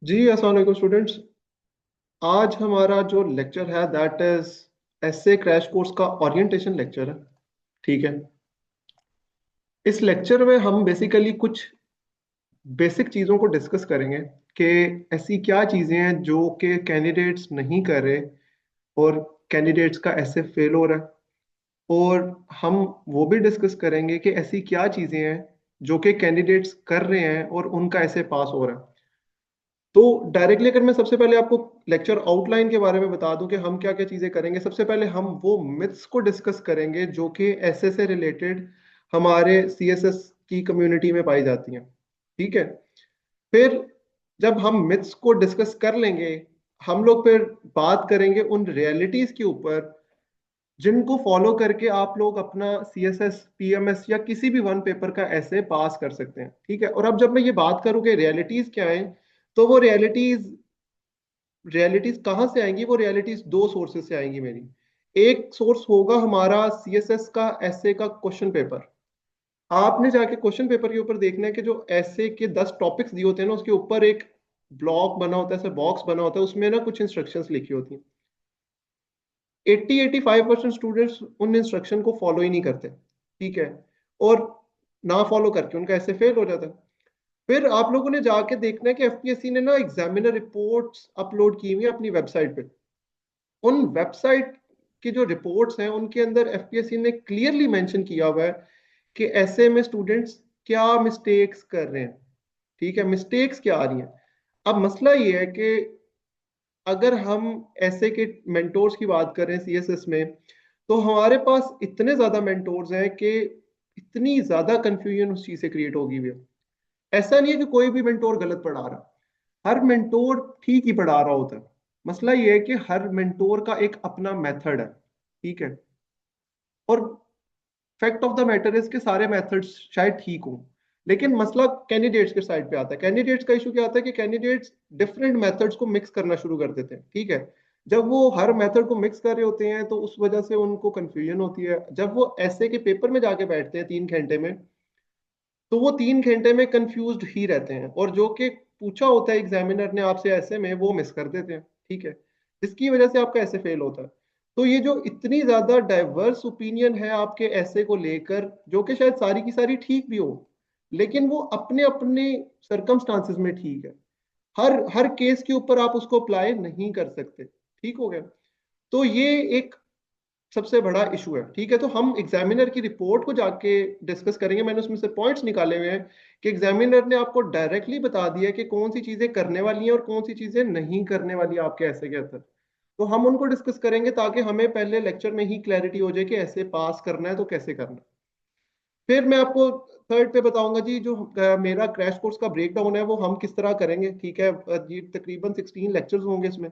जी अस्सलाम वालेकुम स्टूडेंट्स। आज हमारा जो लेक्चर है that is essay crash course का ओरिएंटेशन लेक्चर है। ठीक है। इस लेक्चर में हम बेसिकली कुछ बेसिक चीज़ों को डिस्कस करेंगे कि ऐसी क्या चीज़ें हैं जो कि कैंडिडेट्स नहीं कर रहे और कैंडिडेट्स का ऐसे फेल हो रहा है। और हम वो भी डिस्कस करेंगे कि ऐसी क्या चीज़ें हैं जो कि कैंडिडेट्स कर रहे हैं और उनका ऐसे पास हो रहा है। तो डायरेक्टली अगर मैं सबसे पहले आपको लेक्चर आउटलाइन के बारे में बता दूं कि हम क्या क्या चीजें करेंगे। सबसे पहले हम वो मिथ्स को डिस्कस करेंगे जो कि ऐसे से रिलेटेड हमारे सीएसएस की कम्युनिटी में पाई जाती हैं। ठीक है। फिर जब हम मिथ्स को डिस्कस कर लेंगे, हम लोग फिर बात करेंगे उन रियलिटीज के ऊपर जिनको फॉलो करके आप लोग अपना सीएसएस पीएमएस या किसी भी वन पेपर का ऐसे पास कर सकते हैं। ठीक है। और अब जब मैं ये बात करूं कि रियलिटीज क्या है, तो वो रियलिटीज कहाँ से आएंगी? वो रियलिटीज दो सोर्सेज से आएंगी मेरी। एक सोर्स होगा हमारा सीएसएस का एसए का क्वेश्चन पेपर। आपने जाके क्वेश्चन पेपर के ऊपर देखना है कि जो एसए के 10 टॉपिक्स दिए होते हैं ना, उसके ऊपर एक ब्लॉक बना होता है, ऐसे बॉक्स बना होता है, उसमें ना कुछ इंस्ट्रक्शंस लिखी होती हैं। 80-85% स्टूडेंट्स उन इंस्ट्रक्शन को फॉलो ही नहीं करते। ठीक है। और ना फॉलो करके उनका ऐसे फेल हो जाता है। फिर आप लोगों ने जाके देखना है कि एफपीएससी ने ना एग्जामिनर रिपोर्ट्स अपलोड की हुई है अपनी वेबसाइट पे। उन वेबसाइट की जो रिपोर्ट्स हैं उनके अंदर एफपीएससी ने क्लियरली मेंशन किया हुआ है कि ऐसे में स्टूडेंट्स क्या मिस्टेक्स कर रहे हैं। ठीक है। मिस्टेक्स क्या आ रही हैं? अब मसला ये है कि अगर हम ऐसे के मेंटोर्स की बात करें सीएसएस में, तो हमारे पास इतने ज्यादा मेंटोर्स हैं कि इतनी ज्यादा कंफ्यूजन उस चीज से क्रिएट होगी हुई है। ऐसा नहीं है कि कोई भी मेंटोर गलत पढ़ा रहा, हर मेंटोर ठीक ही पढ़ा रहा होता है। मसला ये है कि हर मेंटोर का एक अपना मेथड है। ठीक है। और fact of the matter is कि सारे मेथड्स शायद ठीक हों, लेकिन मसला कैंडिडेट्स के साइड पे आता है। कैंडिडेट्स का इशू क्या आता है कि कैंडिडेट्स डिफरेंट मेथड्स को मिक्स करना शुरू कर देते हैं। ठीक है। जब वो हर मेथड को मिक्स कर रहे होते हैं तो उस वजह से उनको कंफ्यूजन होती है। जब वो ऐसे के पेपर में जाके बैठते हैं 3 घंटे में, तो वो 3 घंटे में कंफ्यूज्ड ही रहते हैं और जो कि पूछा होता है एग्जामिनर ने आपसे ऐसे में वो मिस कर देते हैं। ठीक है। जिसकी वजह से आपका ऐसे फेल होता है। तो ये जो इतनी ज्यादा डाइवर्स ओपिनियन है आपके ऐसे को लेकर, जो कि शायद सारी की सारी ठीक भी हो, लेकिन वो अपने अपने सर्कमस्टांसिस में ठीक है। हर हर केस के ऊपर आप उसको अप्लाई नहीं कर सकते। ठीक हो गया। तो ये एक सबसे बड़ा इशू है। ठीक है। तो हम एग्जामिनर की रिपोर्ट को जाके डिस्कस करेंगे। मैंने उसमें से पॉइंट्स निकाले हुए हैं कि एग्जामिनर ने आपको डायरेक्टली बता दिया है कि कौन सी चीजें करने वाली हैं और कौन सी चीजें नहीं करने वाली हैं आपके ऐसे के अंदर। तो हम उनको डिस्कस करेंगे ताकि हमें पहले लेक्चर में ही क्लैरिटी हो जाए कि ऐसे पास करना है तो कैसे करना है। फिर मैं आपको थर्ड पे बताऊंगा जी, जो मेरा क्रैश कोर्स का ब्रेक डाउन है वो हम किस तरह करेंगे। ठीक है। जी तकरीबन 16 लेक्चर्स होंगे इसमें।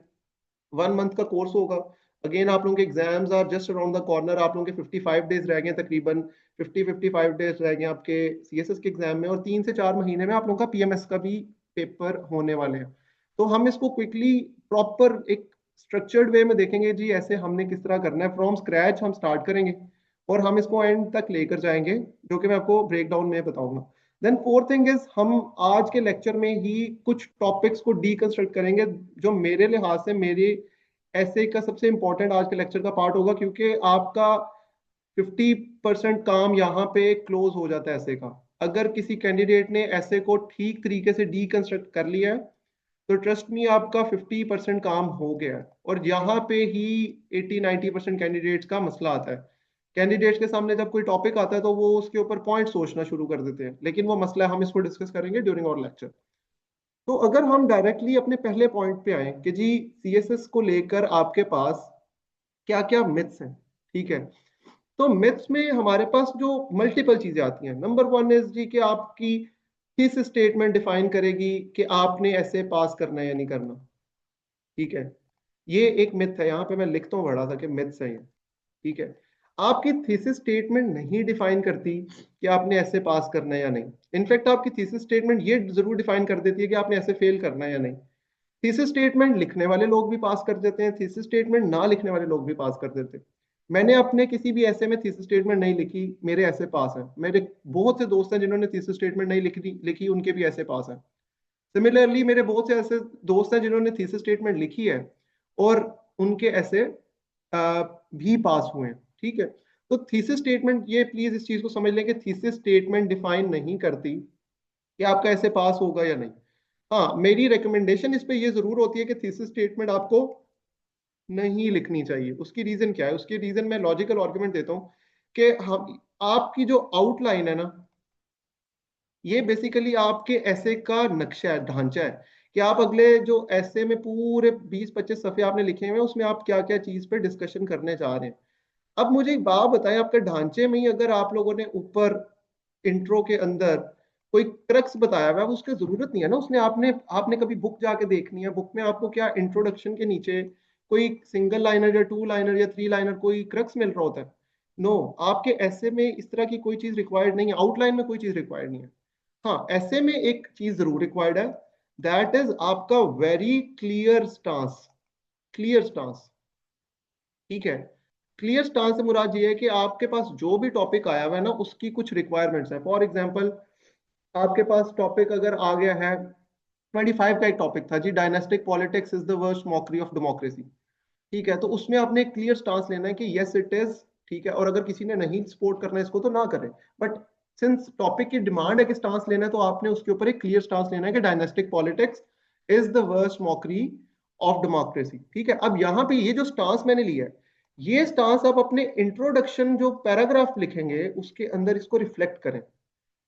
1 मंथ का कोर्स होगा। अगेन आप लोगों के exams are just around the corner. आप लोगों के 55 डेज रह गए तकरीबन। 50-55 डेज रह गए आपके सीएसएस के एग्जाम में, और 3 से 4 महीने में आप लोगों का पीएमएस का भी पेपर होने वाले हैं। तो हम इसको क्विकली प्रॉपर एक स्ट्रक्चर्ड वे में देखेंगे जी, ऐसे हमने किस तरह करना है। फ्रॉम स्क्रैच हम स्टार्ट करेंगे और हम इसको एंड तक लेकर जाएंगे, जो कि मैं आपको ब्रेक डाउन में बताऊंगा। देन फोर्थ थिंग इज, हम आज के लेक्चर में ही कुछ टॉपिक्स को डीकंस्ट्रक्ट करेंगे जो मेरे लिहाज से मेरे ऐसे का सबसे इंपॉर्टेंट आज के लेक्चर का पार्ट होगा, क्योंकि आपका 50% काम यहाँ पे क्लोज हो जाता है ऐसे का। अगर किसी कैंडिडेट ने ऐसे को ठीक तरीके से डीकंस्ट्रक्ट कर लिया है, तो ट्रस्ट मी आपका 50% काम हो गया है। और यहाँ पे ही 80-90% कैंडिडेट्स का मसला आता है। कैंडिडेट्स के सामने जब कोई टॉपिक आता है तो वो उसके ऊपर पॉइंट सोचना शुरू कर देते हैं, लेकिन वो मसला है, हम इसको डिस्कस करेंगे ड्यूरिंग आवर लेक्चर। तो अगर हम डायरेक्टली अपने पहले पॉइंट पे आए कि जी सीएसएस को लेकर आपके पास क्या क्या मिथ्स हैं। ठीक है। तो मिथ्स में हमारे पास जो मल्टीपल चीजें आती हैं, नंबर वन इज जी कि आपकी किस स्टेटमेंट डिफाइन करेगी कि आपने ऐसे पास करना है या नहीं करना। ठीक है। ये एक मिथ है, यहाँ पे मैं लिखता हूँ बड़ा था कि मिथ्स है ये। ठीक है। आपकी थीसिस स्टेटमेंट नहीं डिफाइन करती कि आपने ऐसे पास करना है या नहीं। इनफैक्ट आपकी थीसिस स्टेटमेंट ये जरूर डिफाइन कर देती है कि आपने ऐसे फेल करना है या नहीं। थीसिस स्टेटमेंट लिखने वाले लोग भी पास कर देते हैं, थीसिस स्टेटमेंट ना लिखने वाले लोग भी पास कर देते हैं। मैंने अपने किसी भी ऐसे में थीसिस स्टेटमेंट नहीं लिखी, मेरे ऐसे पास है। मेरे बहुत से दोस्त हैं जिन्होंने थीसिस स्टेटमेंट नहीं लिखी लिखी उनके भी ऐसे पास है। सिमिलरली मेरे बहुत से ऐसे दोस्त हैं जिन्होंने थीसिस स्टेटमेंट लिखी है और उनके ऐसे भी पास हुए हैं, ठीक है। तो थीसिस स्टेटमेंट, ये प्लीज इस चीज को समझ लें कि थीसिस स्टेटमेंट डिफाइन नहीं करती कि आपका ऐसे पास होगा या नहीं। हाँ, मेरी रिकमेंडेशन इस पे ये जरूर होती है कि थीसिस स्टेटमेंट आपको नहीं लिखनी चाहिए। उसकी रीजन क्या है? उसकी रीजन मैं लॉजिकल आर्गुमेंट देता हूँ कि हम, आपकी जो आउटलाइन है ना, ये बेसिकली आपके ऐसे का नक्शा है, ढांचा है कि आप अगले जो ऐसे में पूरे 20-25 सफे आपने लिखे हुए हैं उसमें आप क्या क्या चीज पे डिस्कशन करने जा रहे हैं। अब मुझे एक बात बताएं, आपके ढांचे में ही अगर आप लोगों ने ऊपर इंट्रो के अंदर कोई क्रक्स बताया हुआ है, उसकी जरूरत नहीं है ना। उसने आपने आपने कभी बुक जाके देखनी है, बुक में आपको क्या इंट्रोडक्शन के नीचे कोई सिंगल लाइनर या 2 लाइनर या 3 लाइनर कोई क्रक्स मिल रहा होता है? नो, आपके ऐसे में इस तरह की कोई चीज रिक्वायर्ड नहीं है, आउटलाइन में कोई चीज रिक्वायर्ड नहीं है। हाँ, ऐसे में एक चीज जरूर रिक्वायर्ड है, दैट इज आपका very clear stance. Clear stance, ठीक है। क्लियर स्टांस से मुराद ये है कि आपके पास जो भी टॉपिक आया हुआ है ना, उसकी कुछ रिक्वायरमेंट्स है। फॉर एग्जांपल, आपके पास टॉपिक अगर आ गया है, 25 का एक टॉपिक था जी, dynastic politics is the worst mockery of democracy, ठीक है। तो उसमें आपने एक क्लियर स्टांस लेना है कि यस इट इज, ठीक है। और अगर किसी ने नहीं सपोर्ट करना है इसको तो ना करे, बट सिंस टॉपिक की डिमांड है कि स्टांस लेना है, तो आपने उसके ऊपर एक क्लियर स्टांस लेना है कि dynastic politics is the worst mockery of democracy, ठीक है। अब यहाँ पे ये जो स्टांस मैंने लिया है, ये स्टांस आप अपने इंट्रोडक्शन जो पैराग्राफ लिखेंगे उसके अंदर इसको रिफ्लेक्ट करें।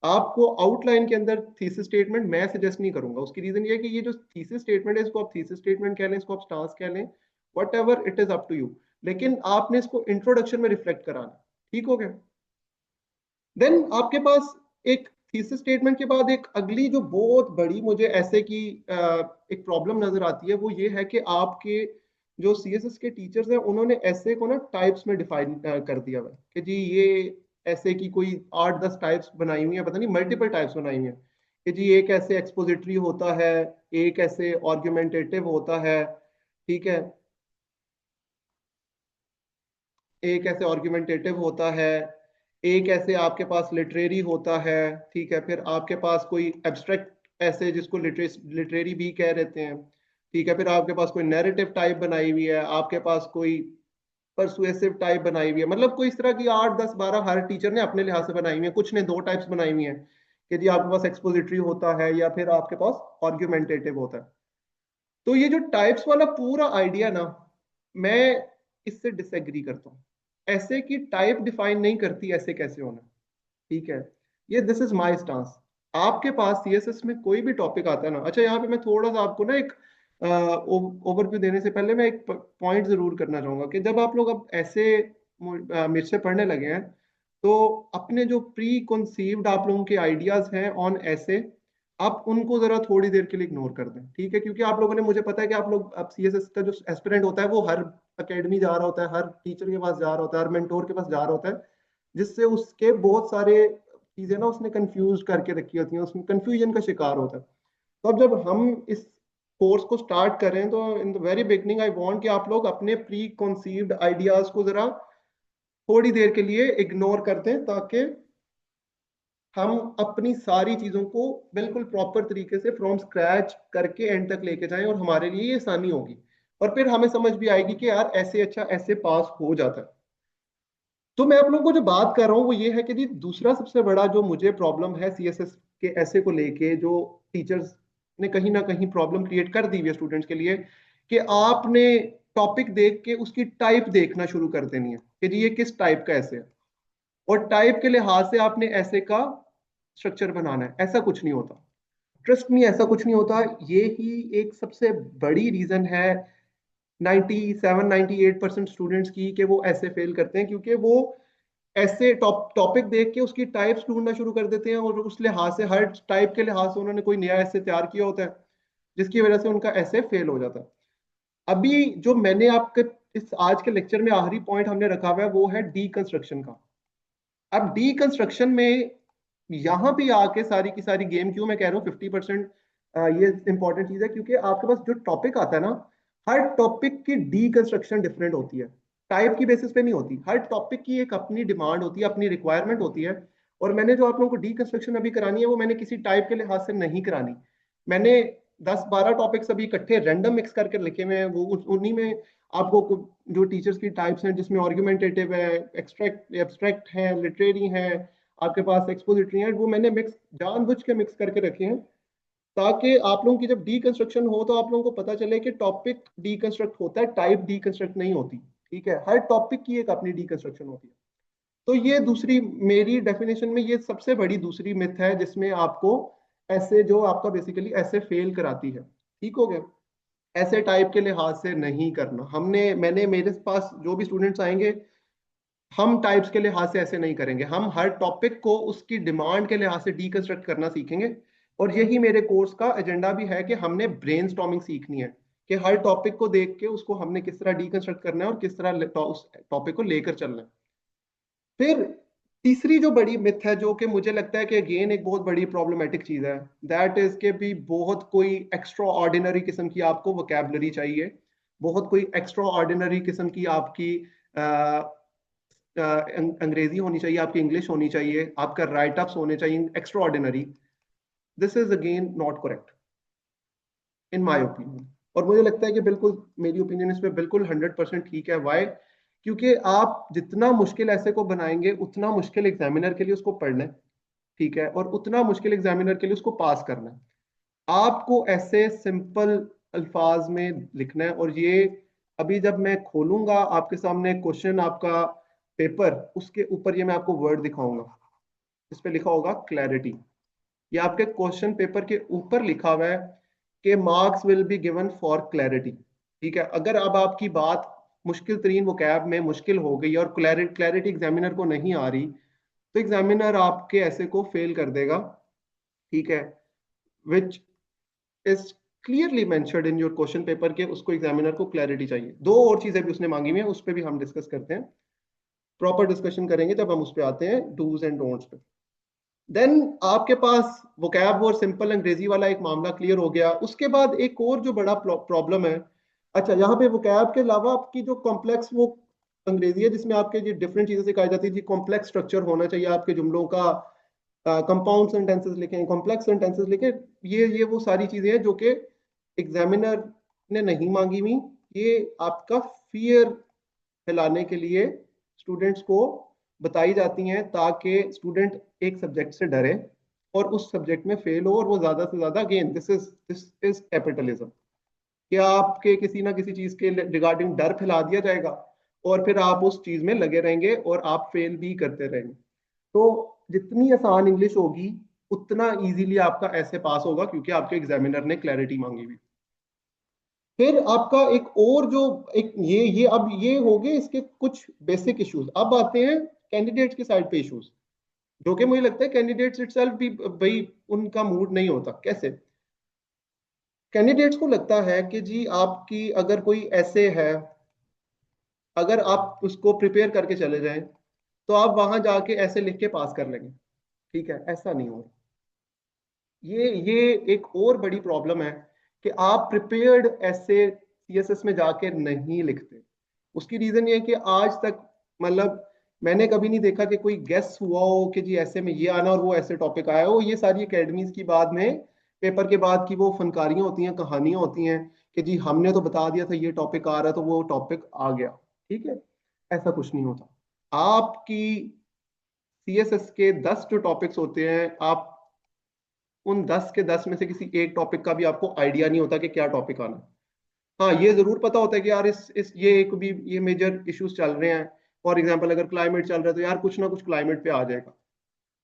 आपको आउटलाइन के अंदर थीसिस स्टेटमेंट मैं सजेस्ट नहीं करूंगा। उसकी रीजन ये है कि ये जो थीसिस स्टेटमेंट है, इसको आप थीसिस स्टेटमेंट कह लें, इसको आप स्टांस कह लें, whatever it is up to you, लेकिन आपने इसको इंट्रोडक्शन में रिफ्लेक्ट कराना, ठीक हो गया। देन आपके पास एक थीसिस स्टेटमेंट के बाद एक अगली जो बहुत बड़ी मुझे ऐसे की एक प्रॉब्लम नजर आती है, वो ये है कि आपके जो सीएसएस के टीचर्स हैं उन्होंने ऐसे को ना टाइप्स में डिफाइन कर दिया हुआ है कि जी ये ऐसे की कोई 8-10 टाइप्स बनाई हुई है, पता नहीं मल्टीपल टाइप्स बनाई हुई है कि जी एक ऐसे एक्सपोजिटरी होता है, एक ऐसे आर्ग्यूमेंटेटिव होता है, ठीक है, एक ऐसे आर्ग्यूमेंटेटिव होता है, एक ऐसे आपके पास लिटरेरी होता है, ठीक है, फिर आपके पास कोई एब्स्ट्रैक्ट ऐसे जिसको लिटरेरी भी कह देते हैं, ठीक है, फिर आपके पास कोई नैरेटिव टाइप बनाई हुई है, आपके पास कोई परसुएसिव टाइप बनाई हुई है। मतलब कोई इस तरह की 8-10-12 हर टीचर ने अपने लिहाज से बनाई हुई है। कुछ ने 2 टाइप्स बनाई हुई हैं कि जी आपके पास एक्सपोजिटरी होता है या फिर आपके पास आर्ग्यूमेंटेटिव होता है। तो ये जो टाइप्स वाला पूरा आइडिया ना, मैं इससे डिसएग्री करता हूँ। ऐसे की टाइप डिफाइन नहीं करती ऐसे कैसे होना, ठीक है। ये दिस इज माय स्टांस। आपके पास सीएसएस में कोई भी टॉपिक आता है ना, अच्छा यहाँ पे मैं थोड़ा सा आपको ना एक ओवरव्यू देने से पहले मैं एक पॉइंट जरूर करना चाहूंगा कि जब आप लोग अब ऐसे मेरे से पढ़ने लगे हैं, तो अपने जो प्री कंसीव्ड आप लोगों के आइडियाज हैं ऑन ऐसे, आप उनको जरा थोड़ी देर के लिए इग्नोर कर दें, ठीक है। क्योंकि आप लोगों ने, मुझे पता है कि आप लोग, अब सीएसएस का जो एस्पिरेंट होता है वो हर अकेडमी जा रहा होता है, हर टीचर के पास जा रहा होता है, हर मेंटोर के पास जा रहा होता है, जिससे उसके बहुत सारे चीजें ना उसने कंफ्यूज करके रखी होती हैं, उसमें कंफ्यूजन का शिकार होता है। तो अब जब हम इस कोर्स को स्टार्ट करें तो in the very beginning I want कि आप लोग अपने प्री कंसीव्ड आइडियाज को जरा थोड़ी देर के लिए इग्नोर कर दें, ताकि हम अपनी सारी चीजों को बिल्कुल प्रॉपर तरीके से फ्रॉम स्क्रैच करके एंड तक लेके जाएं, और हमारे लिए ये आसानी होगी। और फिर हमें समझ भी आएगी कि यार ऐसे अच्छा ऐसे पास हो जाता है। तो मैं आप लोगों को जो बात कर रहा हूँ वो ये है कि जी दूसरा सबसे बड़ा जो मुझे प्रॉब्लम है सीएसएस के ऐसे को लेके, जो टीचर्स ने कहीं ना कहीं प्रॉब्लम क्रिएट कर दी हुई है स्टूडेंट्स के लिए, कि आपने टॉपिक देख के उसकी टाइप देखना शुरू कर देनी है कि जी ये किस टाइप का ऐसे है, और टाइप के लिहाज से आपने ऐसे का स्ट्रक्चर बनाना है। ऐसा कुछ नहीं होता, ट्रस्ट मी, ऐसा कुछ नहीं होता। ये ही एक सबसे बड़ी रीजन है 97-98% स्टूडेंट्स की कि वो ऐसे फेल करते हैं, क्योंकि वो ऐसे टॉपिक देख के उसकी टाइप्स ढूंढना शुरू कर देते हैं, और उस लिहाज से हर टाइप के लिहाज से उन्होंने कोई नया ऐसे तैयार किया होता है, जिसकी वजह से उनका ऐसे फेल हो जाता है। अभी जो मैंने आपके इस आज के लेक्चर में आखिरी पॉइंट हमने रखा हुआ है वो है डीकंस्ट्रक्शन का। अब डीकंस्ट्रक्शन में यहाँ पे आके सारी की सारी गेम, क्यों मैं कह रहा हूँ 50%, ये इंपॉर्टेंट चीज है, क्योंकि आपके पास जो टॉपिक आता है ना, हर टॉपिक की डीकंस्ट्रक्शन डिफरेंट होती है, टाइप की बेसिस पे नहीं होती। हर टॉपिक की एक अपनी डिमांड होती है, अपनी रिक्वायरमेंट होती है। और मैंने जो आप लोगों को डीकंस्ट्रक्शन अभी करानी है वो मैंने किसी टाइप के लिहाज से नहीं करानी। मैंने 10-12 टॉपिक्स अभी इकट्ठे रैंडम मिक्स करके लिखे हुए हैं, वो उन्हीं में आपको जो टीचर्स की टाइप्स हैं जिसमें आर्गुमेंटेटिव है, एक्सट्रैक्ट एब्स्ट्रैक्ट है, लिटरेरी है, आपके पास एक्सपोजिटरी है, वो मैंने मिक्स जानबूझ के मिक्स करके रखे हैं ताकि आप लोगों की जब डीकंस्ट्रक्शन हो तो आप लोगों को पता चले कि टॉपिक डीकंस्ट्रक्ट होता है, टाइप डीकंस्ट्रक्ट नहीं होती। ठीक है, हर टॉपिक की एक अपनी डीकंस्ट्रक्शन होती है। तो ये दूसरी मेरी डेफिनेशन में ये सबसे बड़ी दूसरी मिथ है जिसमें आपको ऐसे जो आपका बेसिकली ऐसे फेल कराती है। ठीक हो गया, ऐसे टाइप के लिहाज से नहीं करना। मैंने मेरे पास जो भी स्टूडेंट्स आएंगे, हम टाइप्स के लिहाज से ऐसे नहीं करेंगे, हम हर टॉपिक को उसकी डिमांड के लिहाज से डीकंस्ट्रक्ट करना सीखेंगे। और यही मेरे कोर्स का एजेंडा भी है कि हमने ब्रेनस्टॉर्मिंग सीखनी है कि हर टॉपिक को देख के उसको हमने किस तरह डीकंस्ट्रक्ट करना है और किस तरह उस टॉपिक को लेकर चलना है। फिर तीसरी जो बड़ी मिथ है जो कि मुझे लगता है कि अगेन एक बहुत बड़ी प्रॉब्लमेटिक चीज है, दैट इज के भी बहुत कोई एक्स्ट्रा ऑर्डिनरी किस्म की आपको वोकैबलरी चाहिए, बहुत कोई एक्स्ट्रा ऑर्डिनरी किस्म की आपकी अंग्रेजी होनी चाहिए, आपकी इंग्लिश होनी चाहिए, आपका राइटअप्स होने चाहिए extra ordinary. This is again not correct in my opinion. और मुझे लगता है कि बिल्कुल मेरी ओपिनियन इस पे बिल्कुल 100% ठीक है। वाई? क्योंकि आप जितना मुश्किल ऐसे को बनाएंगे उतना मुश्किल एग्जामिनर के लिए उसको पढ़ना है। ठीक है, और उतना मुश्किल एग्जामिनर के लिए उसको पास करना है। आपको ऐसे सिंपल अल्फाज में लिखना है। और ये अभी जब मैं खोलूंगा आपके सामने क्वेश्चन आपका पेपर, उसके ऊपर ये मैं आपको वर्ड दिखाऊंगा, इस पे लिखा होगा क्लैरिटी। ये आपके क्वेश्चन पेपर के ऊपर लिखा हुआ है कि marks will be given for clarity. ठीक है, अगर अब आपकी बात मुश्किल तरीन वोकैब में मुश्किल हो गई और क्लैरिटी एग्जामिनर को नहीं आ रही, तो एग्जामिनर आपके ऐसे को फेल कर देगा। ठीक है, which is clearly mentioned in your question paper के उसको एग्जामिनर को क्लैरिटी चाहिए। दो और चीजें भी उसने मांगी हुई है, उस पर भी हम डिस्कस करते हैं, प्रॉपर डिस्कशन करेंगे जब हम उस पर आते हैं डूज एंड डोंट्स पे। देन आपके पास वोकैब और सिंपल अंग्रेजी वाला एक मामला क्लियर हो गया। उसके बाद एक और जो बड़ा प्रॉब्लम है, अच्छा यहाँ पे वोकैब के अलावा आपकी जो कॉम्प्लेक्स वो अंग्रेजी है जिसमें आपके जो डिफरेंट चीजें सिखाई जाती है जी, कॉम्प्लेक्स स्ट्रक्चर होना चाहिए आपके जुमलों का, कंपाउंड सेंटेंसेस लिखें, कॉम्प्लेक्स सेंटेंसेस लिखें। ये वो सारी चीजें हैं जो कि एग्जामिनर ने नहीं मांगी हुई। ये आपका फियर फैलाने के लिए स्टूडेंट्स को बताई जाती हैं ताकि स्टूडेंट एक सब्जेक्ट से डरे और उस सब्जेक्ट में फेल हो और वो ज्यादा से ज्यादा, अगेन दिस इज कैपिटलिज्म, कि आपके किसी ना किसी चीज के रिगार्डिंग डर फैला दिया जाएगा और फिर आप उस चीज में लगे रहेंगे और आप फेल भी करते रहेंगे। तो जितनी आसान इंग्लिश होगी उतना इजीली आपका ऐसे पास होगा क्योंकि आपके एग्जामिनर ने क्लैरिटी मांगी हुई। फिर आपका एक और जो एक ये अब ये हो गए इसके कुछ बेसिक इश्यूज। अब आते हैं कैंडिडेट्स की साइड पे इश्यूज, जो कि मुझे लगता है कैंडिडेट्स इटसेल्फ भी भाई उनका मूड नहीं होता। कैसे? कैंडिडेट्स को लगता है कि जी आपकी अगर कोई ऐसे है, अगर आप उसको प्रिपेयर करके चले जाएं तो आप वहां जाके ऐसे लिख के पास कर लेंगे। ठीक है, ऐसा नहीं हो। ये एक और बड़ी प्रॉब्लम है कि आप प्रिपेयर्ड ऐसे सीएसएस में जाके नहीं लिखते। उसकी रीजन ये है कि आज तक मतलब मैंने कभी नहीं देखा कि कोई गेस हुआ हो कि जी ऐसे में ये आना और वो ऐसे टॉपिक आया हो। ये सारी एकेडमीज की बाद में पेपर के बाद की वो फनकारियां होती हैं, कहानियां होती हैं कि जी हमने तो बता दिया था ये टॉपिक आ रहा है तो वो टॉपिक आ गया। ठीक है, ऐसा कुछ नहीं होता। आपकी सीएसएस के 10 जो टॉपिक्स होते हैं, आप उन 10 के 10 में से किसी एक टॉपिक का भी आपको आइडिया नहीं होता कि क्या टॉपिक आना है। हाँ, ये जरूर पता होता है कि यार इस ये एक भी ये मेजर इश्यूज चल रहे हैं। फॉर एग्जांपल अगर क्लाइमेट चल रहा है तो यार कुछ ना कुछ क्लाइमेट पे आ जाएगा।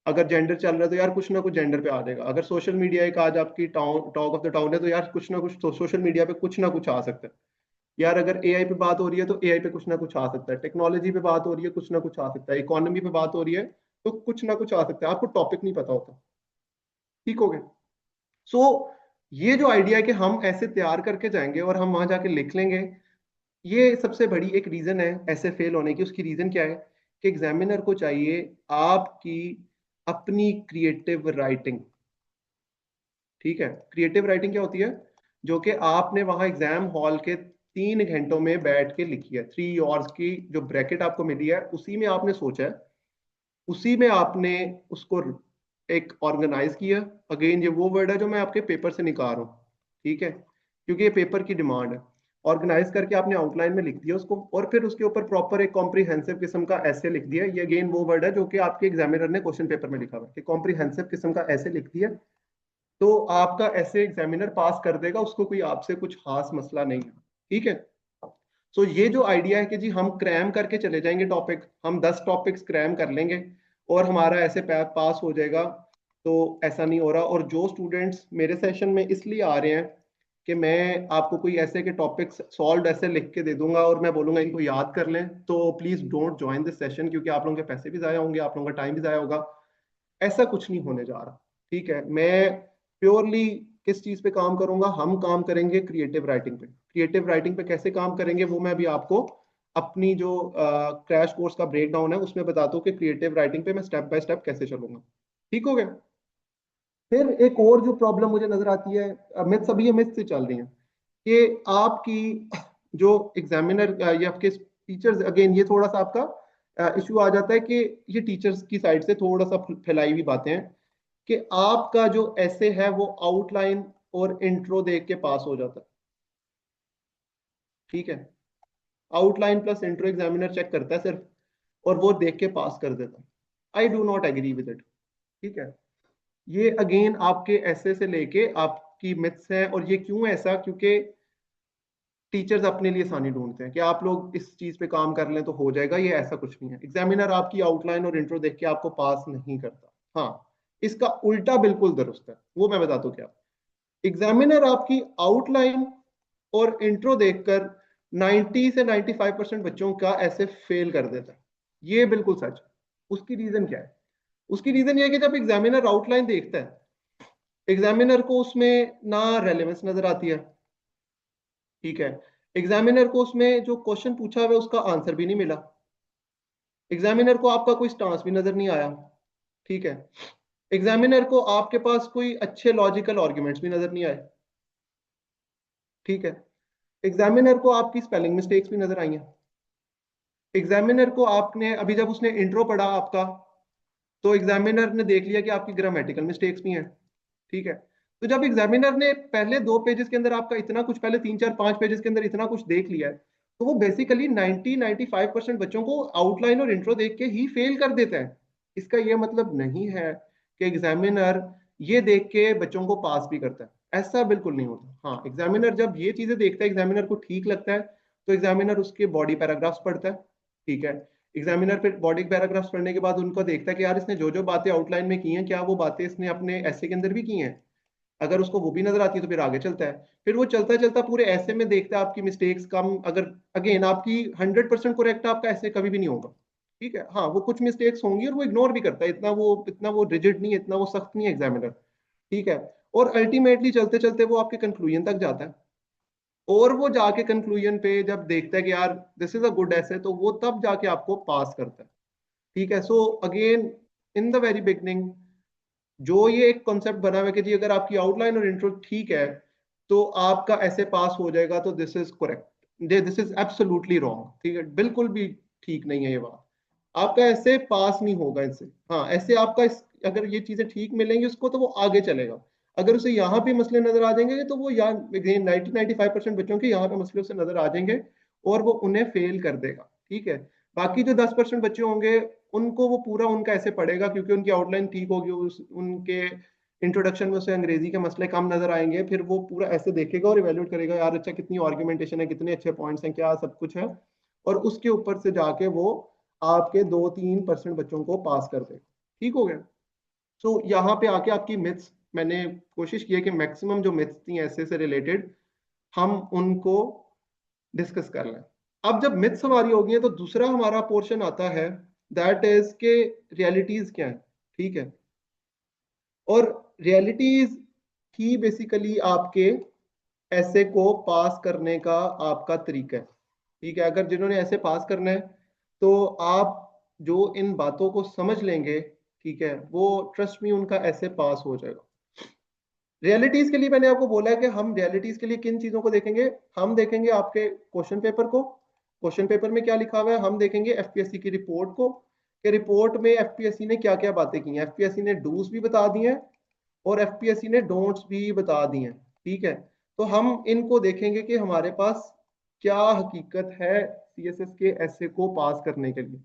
अगर जेंडर चल रहा है तो यार कुछ ना कुछ जेंडर पे आ जाएगा। अगर सोशल मीडिया एक आज आपकी टॉक ऑफ द टाउन है तो यार कुछ ना कुछ तो सोशल मीडिया पे कुछ ना कुछ आ सकता है। यार अगर एआई पे बात हो रही है तो एआई पे कुछ ना कुछ आ सकता है। टेक्नोलॉजी पे बात हो रही है कुछ ना कुछ आ सकता है। इकोनॉमी पे बात हो रही है तो कुछ ना कुछ आ सकता है। आपको टॉपिक नहीं पता होता। ठीक हो गया? सो ये जो आइडिया है कि हम ऐसे तैयार करके जाएंगे और हम वहां जाके लिख लेंगे, ये सबसे बड़ी एक रीजन है ऐसे फेल होने की। उसकी रीजन क्या है कि एग्जामिनर को चाहिए आपकी अपनी क्रिएटिव राइटिंग। ठीक है, क्रिएटिव राइटिंग क्या होती है? जो कि आपने वहां एग्जाम हॉल के 3 घंटों में बैठ के लिखी है। 3 आवर्स की जो ब्रैकेट आपको मिली है उसी में आपने सोचा है, उसी में आपने उसको एक ऑर्गेनाइज किया। अगेन ये वो वर्ड है जो मैं आपके पेपर से निकाल रहा हूँ। ठीक है, क्योंकि ये पेपर की डिमांड है। ऑर्गेनाइज करके आपने आउटलाइन में लिख दिया उसको, और फिर उसके ऊपर प्रॉपर एक कॉम्प्रिहेंसिव किस्म का ऐसे लिख दिया। ये अगेन वो वर्ड है जो कि आपके एग्जामिनर ने क्वेश्चन पेपर में लिखा हुआ है कि कॉम्प्रिहेंसिव किस्म का ऐसे लिख दिया, तो आपका ऐसे एग्जामिनर पास कर देगा, उसको कोई आपसे कुछ खास मसला नहीं है। ठीक है, सो ये जो आइडिया है कि जी हम क्रैम करके चले जाएंगे टॉपिक, हम 10 टॉपिक्स क्रैम कर लेंगे और हमारा ऐसे पास हो जाएगा, तो ऐसा नहीं हो रहा। और जो स्टूडेंट्स मेरे सेशन में इसलिए आ रहे हैं कि मैं आपको कोई ऐसे के टॉपिक्स सॉल्व ऐसे लिख के दे दूंगा और मैं बोलूंगा इनको याद कर लें, तो please don't join this session, क्योंकि आप लोगों के पैसे भी जाया होंगे, आप लोगों का टाइम भी जाया होगा। ऐसा कुछ नहीं होने जा रहा। ठीक है, मैं प्योरली किस चीज पे काम करूंगा, हम काम करेंगे क्रिएटिव राइटिंग पे। क्रिएटिव राइटिंग पे कैसे काम करेंगे वो मैं अभी आपको अपनी जो क्रैश कोर्स का ब्रेक डाउन है उसमें बताता हूँ कि क्रिएटिव राइटिंग पे मैं स्टेप बाय स्टेप कैसे चलूंगा। ठीक हो गया। फिर एक और जो प्रॉब्लम मुझे नजर आती है, मिथ्स, अभी ये मिथ्स से चल रही हैं कि आपकी जो एग्जामिनर या आपके टीचर्स, अगेन ये थोड़ा सा आपका इशू आ जाता है कि ये टीचर्स की साइड से थोड़ा सा फैलाई हुई बातें हैं कि आपका जो ऐसे है वो आउटलाइन और इंट्रो देख के पास हो जाता है। ठीक है, outline plus intro examiner check करता है सिर्फ, और वो देख के पास कर देता है। I do not agree with it. ठीक है, ये अगेन आपके ऐसे से लेके आपकी मिथ्स है। और ये क्यों ऐसा, क्योंकि टीचर्स अपने लिए आसानी ढूंढते हैं कि आप लोग इस चीज पे काम कर लें तो हो जाएगा, ये ऐसा कुछ नहीं है। एग्जामिनर आपकी आउटलाइन और इंट्रो देख के आपको पास नहीं करता। हाँ, इसका उल्टा बिल्कुल दुरुस्त है, वो मैं बताता हूँ क्या। एग्जामिनर आपकी आउटलाइन और इंट्रो देखकर 90 से 95% बच्चों का ऐसे फेल कर देता है। ये बिल्कुल सच है। उसकी रीजन क्या है? उसकी रीजन ये है कि जब एग्जामिनर आउटलाइन देखता है, एग्जामिनर को उसमें ना रेलेवेंस नजर आती है। ठीक है, एग्जामिनर को उसमें जो क्वेश्चन पूछा हुआ है उसका आंसर भी नहीं मिला, एग्जामिनर को आपका कोई स्टांस भी नजर नहीं आया। ठीक है, एग्जामिनर को आपके पास कोई अच्छे लॉजिकल आर्ग्यूमेंट्स भी नजर नहीं आए। ठीक है, एग्जामिनर को आपकी स्पेलिंग मिस्टेक्स भी नजर आई हैं। एग्जामिनर को आपने अभी जब उसने इंट्रो पढ़ा आपका, तो एग्जामिनर ने देख लिया कि आपकी ग्रामेटिकल मिस्टेक्स भी हैं। ठीक है, तो जब एग्जामिनर ने पहले 2 पेजेस के अंदर आपका इतना कुछ, पहले 3 4 5 पेजेस के अंदर इतना कुछ देख लिया है, तो वो बेसिकली 90-95% बच्चों को आउटलाइन और इंट्रो देख के ही फेल कर देता है। इसका ये मतलब नहीं है कि एग्जामिनर ये देख के बच्चों को पास भी करता है, ऐसा बिल्कुल नहीं होता। हाँ, एग्जामिनर जब ये चीजें देखता है, एग्जामिनर को ठीक लगता है, तो एग्जामिनर उसके बॉडी पैराग्राफ्स पढ़ता है। ठीक है, एग्जामिनर फिर बॉडी पैराग्राफ्स पढ़ने के बाद उनको देखता है कि यार इसने जो जो बातें आउटलाइन में की हैं, क्या वो बातें इसने अपने ऐसे के अंदर भी की हैं। अगर उसको वो भी नजर आती है तो फिर आगे चलता है। फिर वो चलता चलता पूरे ऐसे में देखता है आपकी मिस्टेक्स कम, अगर अगेन आपकी 100% करेक्ट, आपका ऐसे कभी भी नहीं होगा। ठीक है, हाँ, वो कुछ मिस्टेक्स होंगी और वो इग्नोर भी करता है, इतना वो रिजिड नहीं है, इतना वो सख्त नहीं है एग्जामिनर। ठीक है, और अल्टीमेटली चलते चलते वो आपके कंक्लूजन तक जाता है, और वो जाके कंक्लूजन पे जब देखता है कि यार दिस इज अ गुड ऐसे, तो वो तब जाके आपको पास करता है। ठीक है, so again in the very beginning जो ये एक कॉन्सेप्ट बना हुआ है कि जी अगर आपकी आउटलाइन और इंट्रो ठीक है तो आपका ऐसे पास हो जाएगा, तो this is correct, this is absolutely wrong. ठीक है, बिल्कुल भी ठीक नहीं है ये बात। आपका ऐसे पास नहीं होगा इससे। हाँ, ऐसे आपका अगर ये चीजें ठीक मिलेंगी उसको तो वो आगे चलेगा। अगर उसे यहाँ पे मसले नजर आ जाएंगे तो वो यहाँ 90-95% बच्चों के यहाँ पे मसले उसे नजर आ जाएंगे और वो उन्हें फेल कर देगा। ठीक है, बाकी जो 10% बच्चे होंगे उनको वो पूरा उनका ऐसे पड़ेगा, क्योंकि उनकी आउटलाइन ठीक होगी, उनके इंट्रोडक्शन में उसे अंग्रेजी के मसले कम नजर आएंगे, फिर वो पूरा ऐसे देखेगा और इवेल्युएट करेगा, यार अच्छा कितनी आर्ग्यूमेंटेशन है, कितने अच्छे पॉइंट्स हैं, क्या सब कुछ है, और उसके ऊपर से जाके वो आपके 2-3% बच्चों को पास कर देगा। ठीक हो गया। सो यहाँ पे आके आपकी मिथ्स, मैंने कोशिश की है कि मैक्सिमम जो मिथ्स थी ऐसे से रिलेटेड हम उनको डिस्कस कर लें। अब जब मिथ्स हमारी हो गई है तो दूसरा हमारा पोर्शन आता है, दैट इज के रियलिटीज क्या है। ठीक है, और रियलिटीज ही बेसिकली आपके ऐसे को पास करने का आपका तरीका है। ठीक है, अगर जिन्होंने ऐसे पास करना है तो आप जो इन बातों को समझ लेंगे, ठीक है, वो ट्रस्ट मी उनका ऐसे पास हो जाएगा। रियलिटीज के लिए मैंने आपको बोला है कि हम रियलिटीज के लिए किन चीजों को देखेंगे। हम देखेंगे आपके क्वेश्चन पेपर को, क्वेश्चन पेपर में क्या लिखा हुआ है, हम देखेंगे एफपीएससी की रिपोर्ट को, कि रिपोर्ट में एफपीएससी ने क्या क्या बातें की हैं। एफपीएससी ने डूज भी बता दी हैं और एफपीएससी ने डोंट्स भी बता दी हैं। ठीक है, तो हम इनको देखेंगे कि हमारे पास क्या हकीकत है सीएसएस के ऐसे को पास करने के लिए।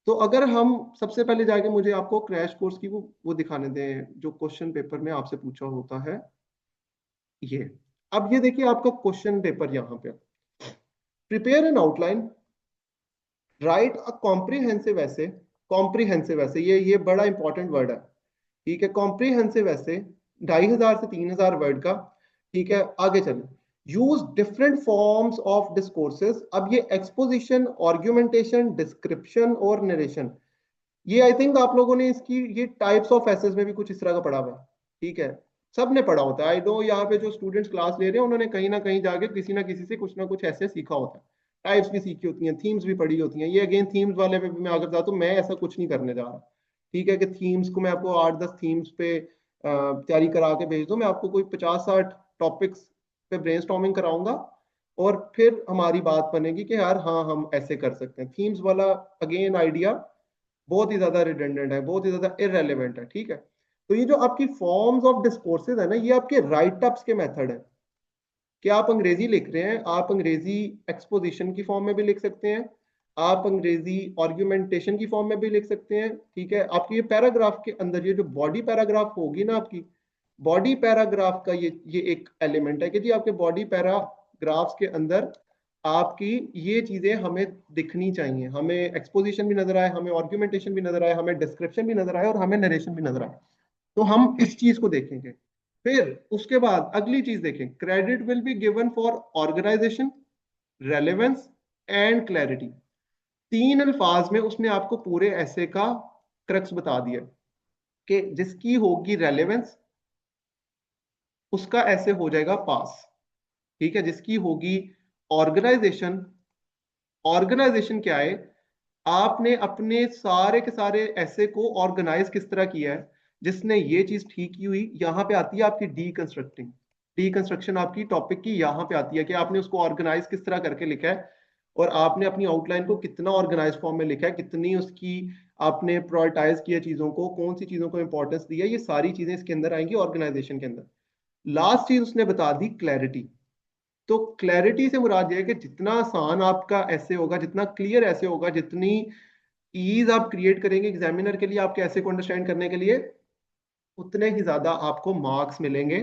तो अगर हम सबसे पहले जाके, मुझे आपको क्रैश कोर्स की वो दिखाने दें जो क्वेश्चन पेपर में आपसे पूछा होता है ये। अब ये देखिए आपका क्वेश्चन पेपर यहाँ पे, prepare an outline, right a comprehensive ऐसे। कॉम्प्रिहेंसिव ऐसे, ये बड़ा इंपॉर्टेंट वर्ड है, ठीक है। कॉम्प्रिहेंसिव ऐसे 2500 से 3000 वर्ड का, ठीक है। आगे चलिए, use different forms of discourses. अब ये एक्सपोजिशन, आर्ग्यूमेंटेशन, डिस्क्रिप्शन और नरेशन, ये आई थिंक आप लोगों ने इसकी ये टाइप्स ऑफ एसेस में भी कुछ इस तरह का पढ़ा हुआ है, ठीक है। सब ने पढ़ा होता है, आई नो यहाँ पे जो स्टूडेंट्स क्लास ले रहे हैं उन्होंने कहीं ना कहीं जाके किसी ना किसी से कुछ ना कुछ ऐसे सीखा होता है। टाइप्स भी सीखी होती हैं, थीम्स भी पढ़ी होती हैं। ये अगेन थीम्स वाले पे भी मैं आगे बताता हूँ, मैं ऐसा कुछ नहीं करने जा रहा, ठीक है, कि थीम्स को मैं आपको 8-10 थीम्स पे तैयारी करा के भेज दूँ। मैं आपको कोई 50-60 टॉपिक्स पे ब्रेनस्टॉर्मिंग कराऊंगा और फिर हमारी बात बनेगी कि यार हाँ हम ऐसे कर सकते हैं। थीम्स वाला अगेन आइडिया बहुत ही ज्यादा रिडंडेंट है, बहुत ही ज्यादा इररेलेवेंट है, ठीक है। तो ये जो आपकी फॉर्म्स ऑफ डिस्कोर्सेज है ना, ये आपके राइट अप्स के मेथड है कि आप अंग्रेजी लिख रहे हैं, आप अंग्रेजी एक्सपोजिशन की फॉर्म में भी लिख सकते हैं, आप अंग्रेजी आर्ग्यूमेंटेशन की फॉर्म में भी लिख सकते हैं, ठीक है। आपके ये पैराग्राफ के अंदर ये जो बॉडी पैराग्राफ होगी ना आपकी, बॉडी पैराग्राफ का ये एक एलिमेंट है कि जी आपके बॉडी पैराग्राफ्स के अंदर आपकी ये चीजें हमें दिखनी चाहिए, हमें एक्सपोजिशन भी नजर आए, हमें आर्ग्यूमेंटेशन भी नजर आए, हमें डिस्क्रिप्शन भी नजर आए और हमें नरेशन भी नजर आए। तो हम इस चीज को देखेंगे। फिर उसके बाद अगली चीज देखें, credit will be given for organisation, relevance and clarity. 3 अल्फाज में उसने आपको पूरे ऐसे का क्रक्स बता दिया कि जिसकी होगी रेलेवेंस उसका ऐसे हो जाएगा पास, ठीक है। जिसकी होगी ऑर्गेनाइजेशन, ऑर्गेनाइजेशन क्या है, आपने अपने सारे के सारे ऐसे को ऑर्गेनाइज किस तरह किया है, जिसने ये चीज ठीक की हुई, यहां पे आती है आपकी डीकंस्ट्रक्टिंग, डीकंस्ट्रक्शन आपकी टॉपिक की यहां पे आती है कि आपने उसको ऑर्गेनाइज किस तरह करके लिखा है और आपने अपनी आउटलाइन को कितना ऑर्गेनाइज फॉर्म में लिखा है, कितनी उसकी आपने प्रायोरिटाइज किया चीजों को, कौन सी चीजों को इंपॉर्टेंस दिया, ये सारी चीजें इसके अंदर आएंगी ऑर्गेनाइजेशन के अंदर। लास्ट चीज उसने बता दी क्लैरिटी। तो क्लैरिटी से मुराद यह है कि जितना आसान आपका ऐसे होगा, जितना क्लियर ऐसे होगा, जितनी ईज आप क्रिएट करेंगे एग्जामिनर के लिए आपके ऐसे को अंडरस्टैंड करने के लिए, उतने ही ज्यादा आपको मार्क्स मिलेंगे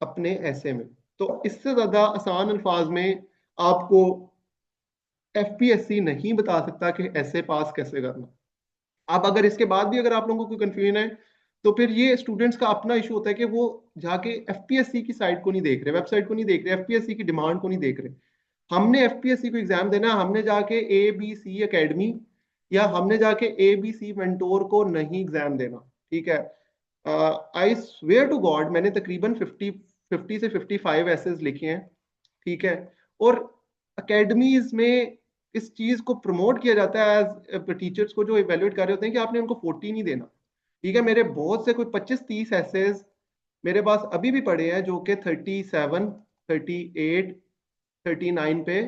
अपने ऐसे में। तो इससे ज्यादा आसान अल्फाज में आपको एफपीएससी नहीं बता सकता कि ऐसे पास कैसे करना। अब अगर इसके बाद भी अगर आप लोगों को कोई कंफ्यूजन है, तो फिर ये स्टूडेंट्स का अपना इशू होता है कि वो जाके एफपीएससी की साइट को नहीं देख रहे, वेबसाइट को नहीं देख रहे, एफपीएससी की डिमांड को नहीं देख रहे। हमने एफपीएससी को एग्जाम देना, हमने जाके ABC एकेडमी या हमने जाके ABC मेंटोर को नहीं एग्जाम देना, ठीक है। आई स्वेयर टू गॉड मैंने तकरीबन 50 से 55 एसेज लिखे हैं, ठीक है। और अकेडमीज में इस चीज को प्रमोट किया जाता है एज टीचर्स को जो इवेल्युएट कर रहे होते हैं कि आपने उनको 40 नहीं देना, ठीक है। मेरे बहुत से कोई 25-30 एसेज मेरे पास अभी भी पड़े हैं जो कि 37, 38, 39 पे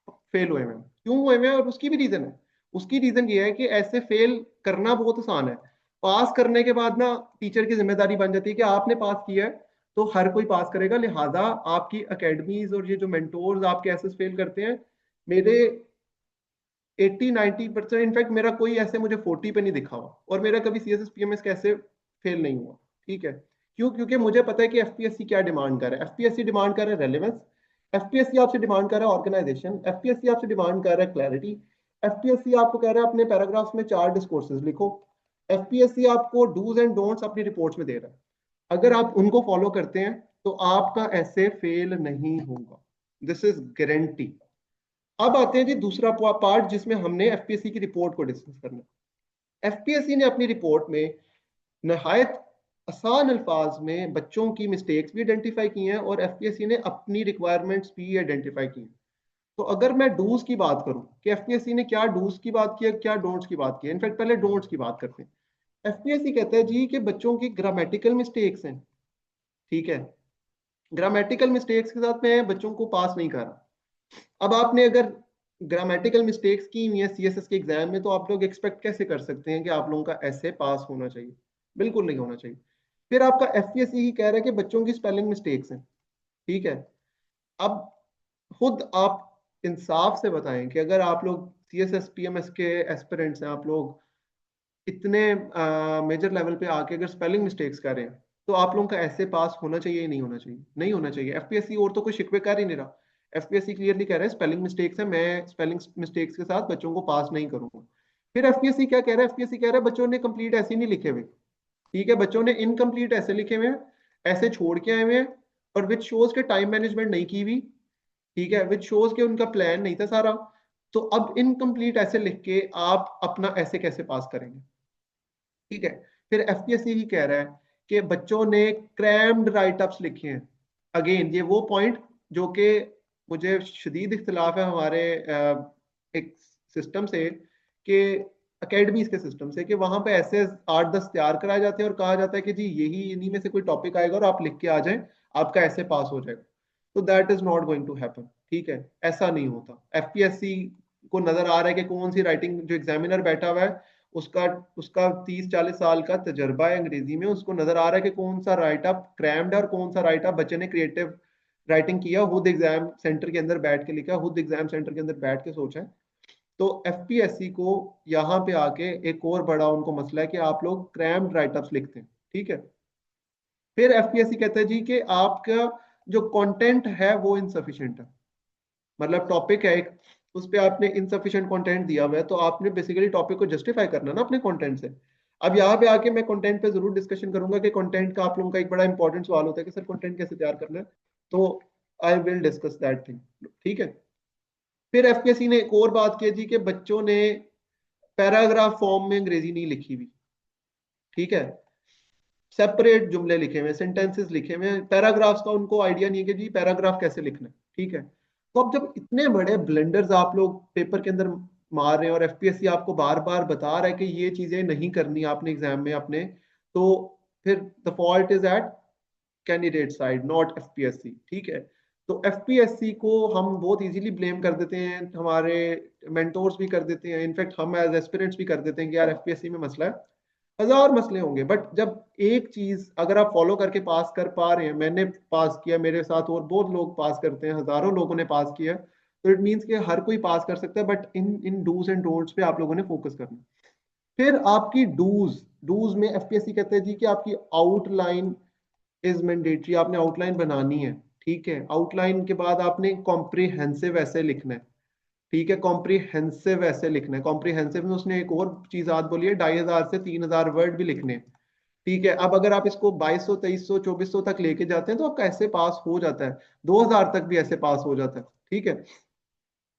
फेल हुए हैं। क्यों हुए हैं और उसकी भी रीजन है। उसकी रीजन ये है कि ऐसे फेल करना बहुत आसान है, पास करने के बाद ना टीचर की जिम्मेदारी बन जाती है कि आपने पास किया है तो हर कोई पास करेगा, लिहाजा आपकी एकेडमीज और ये जो मेंटोर्स आपके ऐसे फेल करते हैं, मेरे 80-90% इनफैक्ट मेरा कोई ऐसे मुझे 40 पे नहीं दिखा हुआ और मेरा कभी CSS PMS कैसे फेल नहीं हुआ, ठीक है। क्यों? क्योंकि मुझे पता है कि एफपीएससी क्या डिमांड कर रहा है। एफपीएससी डिमांड कर रहा है रेलेवेंस, एफपीएससी आपसे डिमांड कर रहा है ऑर्गेनाइजेशन, एफपीएससी आपसे डिमांड कर रहा है क्लैरिटी, एफपीएससी आपको कह रहा है अपने पैराग्राफ्स में 4 डिस्कोर्सेज लिखो, एफपीएससी आपको डूज एंड डोंट्स अपनी रिपोर्ट्स में दे रहा है। अगर आप उनको फॉलो करते हैं तो आपका ऐसे फेल नहीं होगा, दिस इज गारंटी। अब आते हैं जी दूसरा पार्ट जिसमें हमने एफपीएससी की रिपोर्ट को डिस्कस करना है। एफपीएससी ने अपनी रिपोर्ट में नहायत आसान अल्फाज में बच्चों की मिस्टेक्स भी आइडेंटिफाई की हैं और एफपीएससी ने अपनी रिक्वायरमेंट्स भी आइडेंटिफाई की हैं। तो अगर मैं डूज की बात करूं कि एफपीएससी ने क्या डूज की बात की है, क्या डोंट्स की बात की है, इनफैक्ट पहले डोंट्स की बात करते हैं। एफपीएससी कहता है जी कि बच्चों की ग्रामेटिकल मिस्टेक्स हैं, ठीक है। ग्रामेटिकल मिस्टेक्स के साथ मैं बच्चों को पास नहीं कर रहा। अब आपने अगर ग्रामेटिकल मिस्टेक्स की हुई है सीएसएस के एग्जाम में, तो आप लोग एक्सपेक्ट कैसे कर सकते हैं कि आप लोगों का ऐसे पास होना चाहिए? बिल्कुल नहीं होना चाहिए। फिर आपका एफपीएससी ही कह रहा है कि बच्चों की स्पेलिंग मिस्टेक्स हैं, ठीक है। अब खुद आप इंसाफ से बताएं कि अगर आप लोग CSS PMS के एस्पिरेंट्स हैं, आप लोग इतने मेजर लेवल पे आके अगर स्पेलिंग मिस्टेक्स कर रहे हैं, तो आप लोगों का ऐसे पास होना चाहिए या नहीं होना चाहिए? नहीं होना चाहिए। एफपीएससी और तो कोई शिकवे कर ही नहीं रहा, एफपीएससी क्लियरली कह रहा है स्पेलिंग मिस्टेक्स है, मैं स्पेलिंग मिस्टेक्स के साथ बच्चों को पास नहीं करूंगा। फिर एफपीएससी क्या कह रहा है? एफपीएससी कह रहा है बच्चों ने कंप्लीट ऐसे नहीं लिखे हुए, ठीक है, बच्चों ने इनकम्प्लीट ऐसे लिखे हुए हैं, ऐसे छोड़ के आए हुए हैं, और विच शोज के टाइम मैनेजमेंट नहीं की हुई, ठीक है, विच शोज के उनका प्लान नहीं था सारा। तो अब इनकम्प्लीट ऐसे लिख के आप अपना ऐसे कैसे पास करेंगे? ठीक है। फिर एफपीएससी ही कह रहा है कि बच्चों ने क्रैम्ड राइटअप्स लिखे हैं। अगेन ये वो पॉइंट जो कि मुझे शदीद इख्तिलाफ है हमारे एक सिस्टम से, कि अकेडमीज के सिस्टम से, कि वहां पे ऐसे 8-10 तैयार कराए जाते हैं और कहा जाता है कि जी यही इन्हीं में से कोई टॉपिक आएगा और आप लिख के आ जाएं, आपका ऐसे पास हो जाएगा। तो that is not going to happen, ठीक है, ऐसा नहीं होता। एफपीएससी को नजर आ रहा है कि कौन सी राइटिंग, जो एग्जामिनर बैठा हुआ है उसका उसका 30-40 साल का तजर्बा है अंग्रेजी में, उसको नजर आ रहा है कि कौन सा राइटअप क्रैम्ड है और कौन सा राइटअप बच्चे ने क्रिएटिव राइटिंग किया, खुद एग्जाम सेंटर के अंदर बैठ के लिखा, खुद एग्जाम सेंटर के अंदर बैठ के सोचा है। तो एफपीएससी को यहाँ पे आके एक और बड़ा उनको मसला है कि आप लोग क्रैम्ड राइटअप्स लिखते हैं, ठीक है। फिर एफपीएससी कहता है जी कि आपका जो कंटेंट है वो इनसफिशिएंट है, मतलब टॉपिक है एक, उस पे आपने इनसफिशिएंट कंटेंट दिया हुआ है, तो आपने बेसिकली टॉपिक को जस्टिफाई करना ना अपने कंटेंट से। अब यहाँ पे आके मैं कंटेंट पे जरूर डिस्कशन करूंगा कि कंटेंट का आप लोगों का एक बड़ा इंपॉर्टेंट सवाल होता है कि सर कंटेंट कैसे तैयार करना है, तो I will discuss that thing, ठीक है। फिर एफपीएससी ने एक और बात की जी कि बच्चों ने पैराग्राफ फॉर्म में अंग्रेजी नहीं लिखी हुई, ठीक है, सेपरेट जुमले लिखे हुए, सेंटेंसेस लिखे हुए, पैराग्राफ्स का उनको आइडिया नहीं है कि जी पैराग्राफ कैसे लिखना है, ठीक है। तो अब जब इतने बड़े ब्लंडर्स आप लोग पेपर के अंदर मार रहे हैं और एफपीएससी आपको बार बार बता रहा है कि ये चीजें नहीं करनी आपने एग्जाम में अपने, तो फिर the fault is at candidate side, not FPSC, ठीक है। तो एफपीएससी को हम बहुत इजीली ब्लेम कर देते हैं, हमारे मेंटोर्स भी कर देते हैं, इनफैक्ट हम एज एस्पिरेंट्स भी कर देते हैं कि यार एफपीएससी में मसला है। हजार मसले होंगे, बट जब एक चीज अगर आप फॉलो करके पास कर पा रहे हैं, मैंने पास किया, मेरे साथ और बहुत लोग पास करते हैं, हजारों लोगों ने पास किया, तो इट मीन्स कि हर कोई पास कर सकता है, but in in dos and don'ts पे आप लोगों ने फोकस करना। फिर आपकी डूज, डूज में एफपीएससी कहते हैं जी कि आपकी आउटलाइन इज मैंडेटरी, आपने आउटलाइन बनानी है, ठीक है। आउटलाइन के बाद आपने कॉम्प्रिहेंसिव ऐसे लिखना है, ठीक है, कॉम्प्रिहेंसिव ऐसे लिखना है। कॉम्प्रिहेंसिव में उसने एक और चीज आज बोली है, 2500 से 3000 वर्ड भी लिखने हैं, ठीक है। अब अगर आप इसको 2200, 2300, 2400 तक लेके जाते हैं तो आपका ऐसे पास हो जाता है, 2000 तक भी ऐसे पास हो जाता है, ठीक है।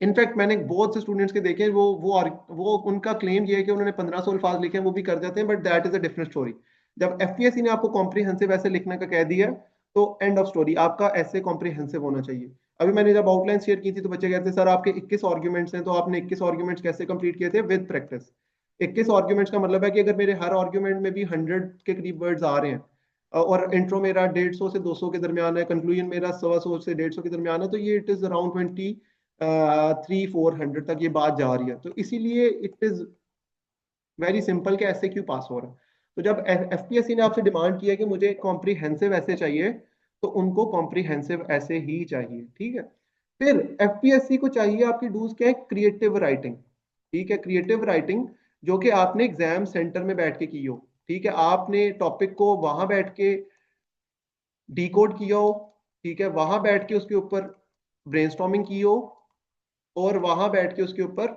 इनफैक्ट मैंने बहुत से स्टूडेंट्स के देखे हैं, वो उनका क्लेम ये है कि उन्होंने 1500 अल्फाज लिखे हैं, वो भी कर जाते हैं, but that is a different story. जब एफपीएससी ने आपको कॉम्प्रिहेंसिव ऐसे लिखने का कह दिया, तो एंड ऑफ स्टोरी, आपका ऐसे कॉम्प्रिहेंसिव होना चाहिए। अभी मैंने जब आउटलाइन शेयर की थी तो बच्चे कहते हैं सर आपके 21 आर्ग्यूमेंट्स हैं, तो आपने 21 आर्ग्यूमेंट्स कैसे कंप्लीट किए थे? With practice. 21 आर्ग्यूमेंट्स का मतलब है कि अगर मेरे हर आर्ग्यूमेंट में भी 100 के करीब वर्ड्स आ रहे हैं, और इंट्रो मेरा 150 से 200 के दरमियान है, कंक्लूजन मेरा 125 से 150 के दरमियान है, तो ये इट इज अराउंड 300-400 तक ये बात जा रही है। तो इसीलिए इट इज वेरी सिंपल कि ऐसे क्यों पास हो रहा है। तो जब एफपीएससी ने आपसे डिमांड किया कि मुझे कॉम्प्रिहेंसिव ऐसे चाहिए, तो उनको कॉम्प्रिहेंसिव ऐसे ही चाहिए, ठीक है। फिर एफपीएससी को चाहिए आपकी डूज क्या है? क्रिएटिव राइटिंग, ठीक है, क्रिएटिव राइटिंग जो कि आपने एग्जाम सेंटर में बैठ के की हो, ठीक है, आपने टॉपिक को वहां बैठ के डिकोड किया हो, ठीक है, वहां बैठ के उसके ऊपर ब्रेनस्टॉर्मिंग की हो, और वहां बैठ के उसके ऊपर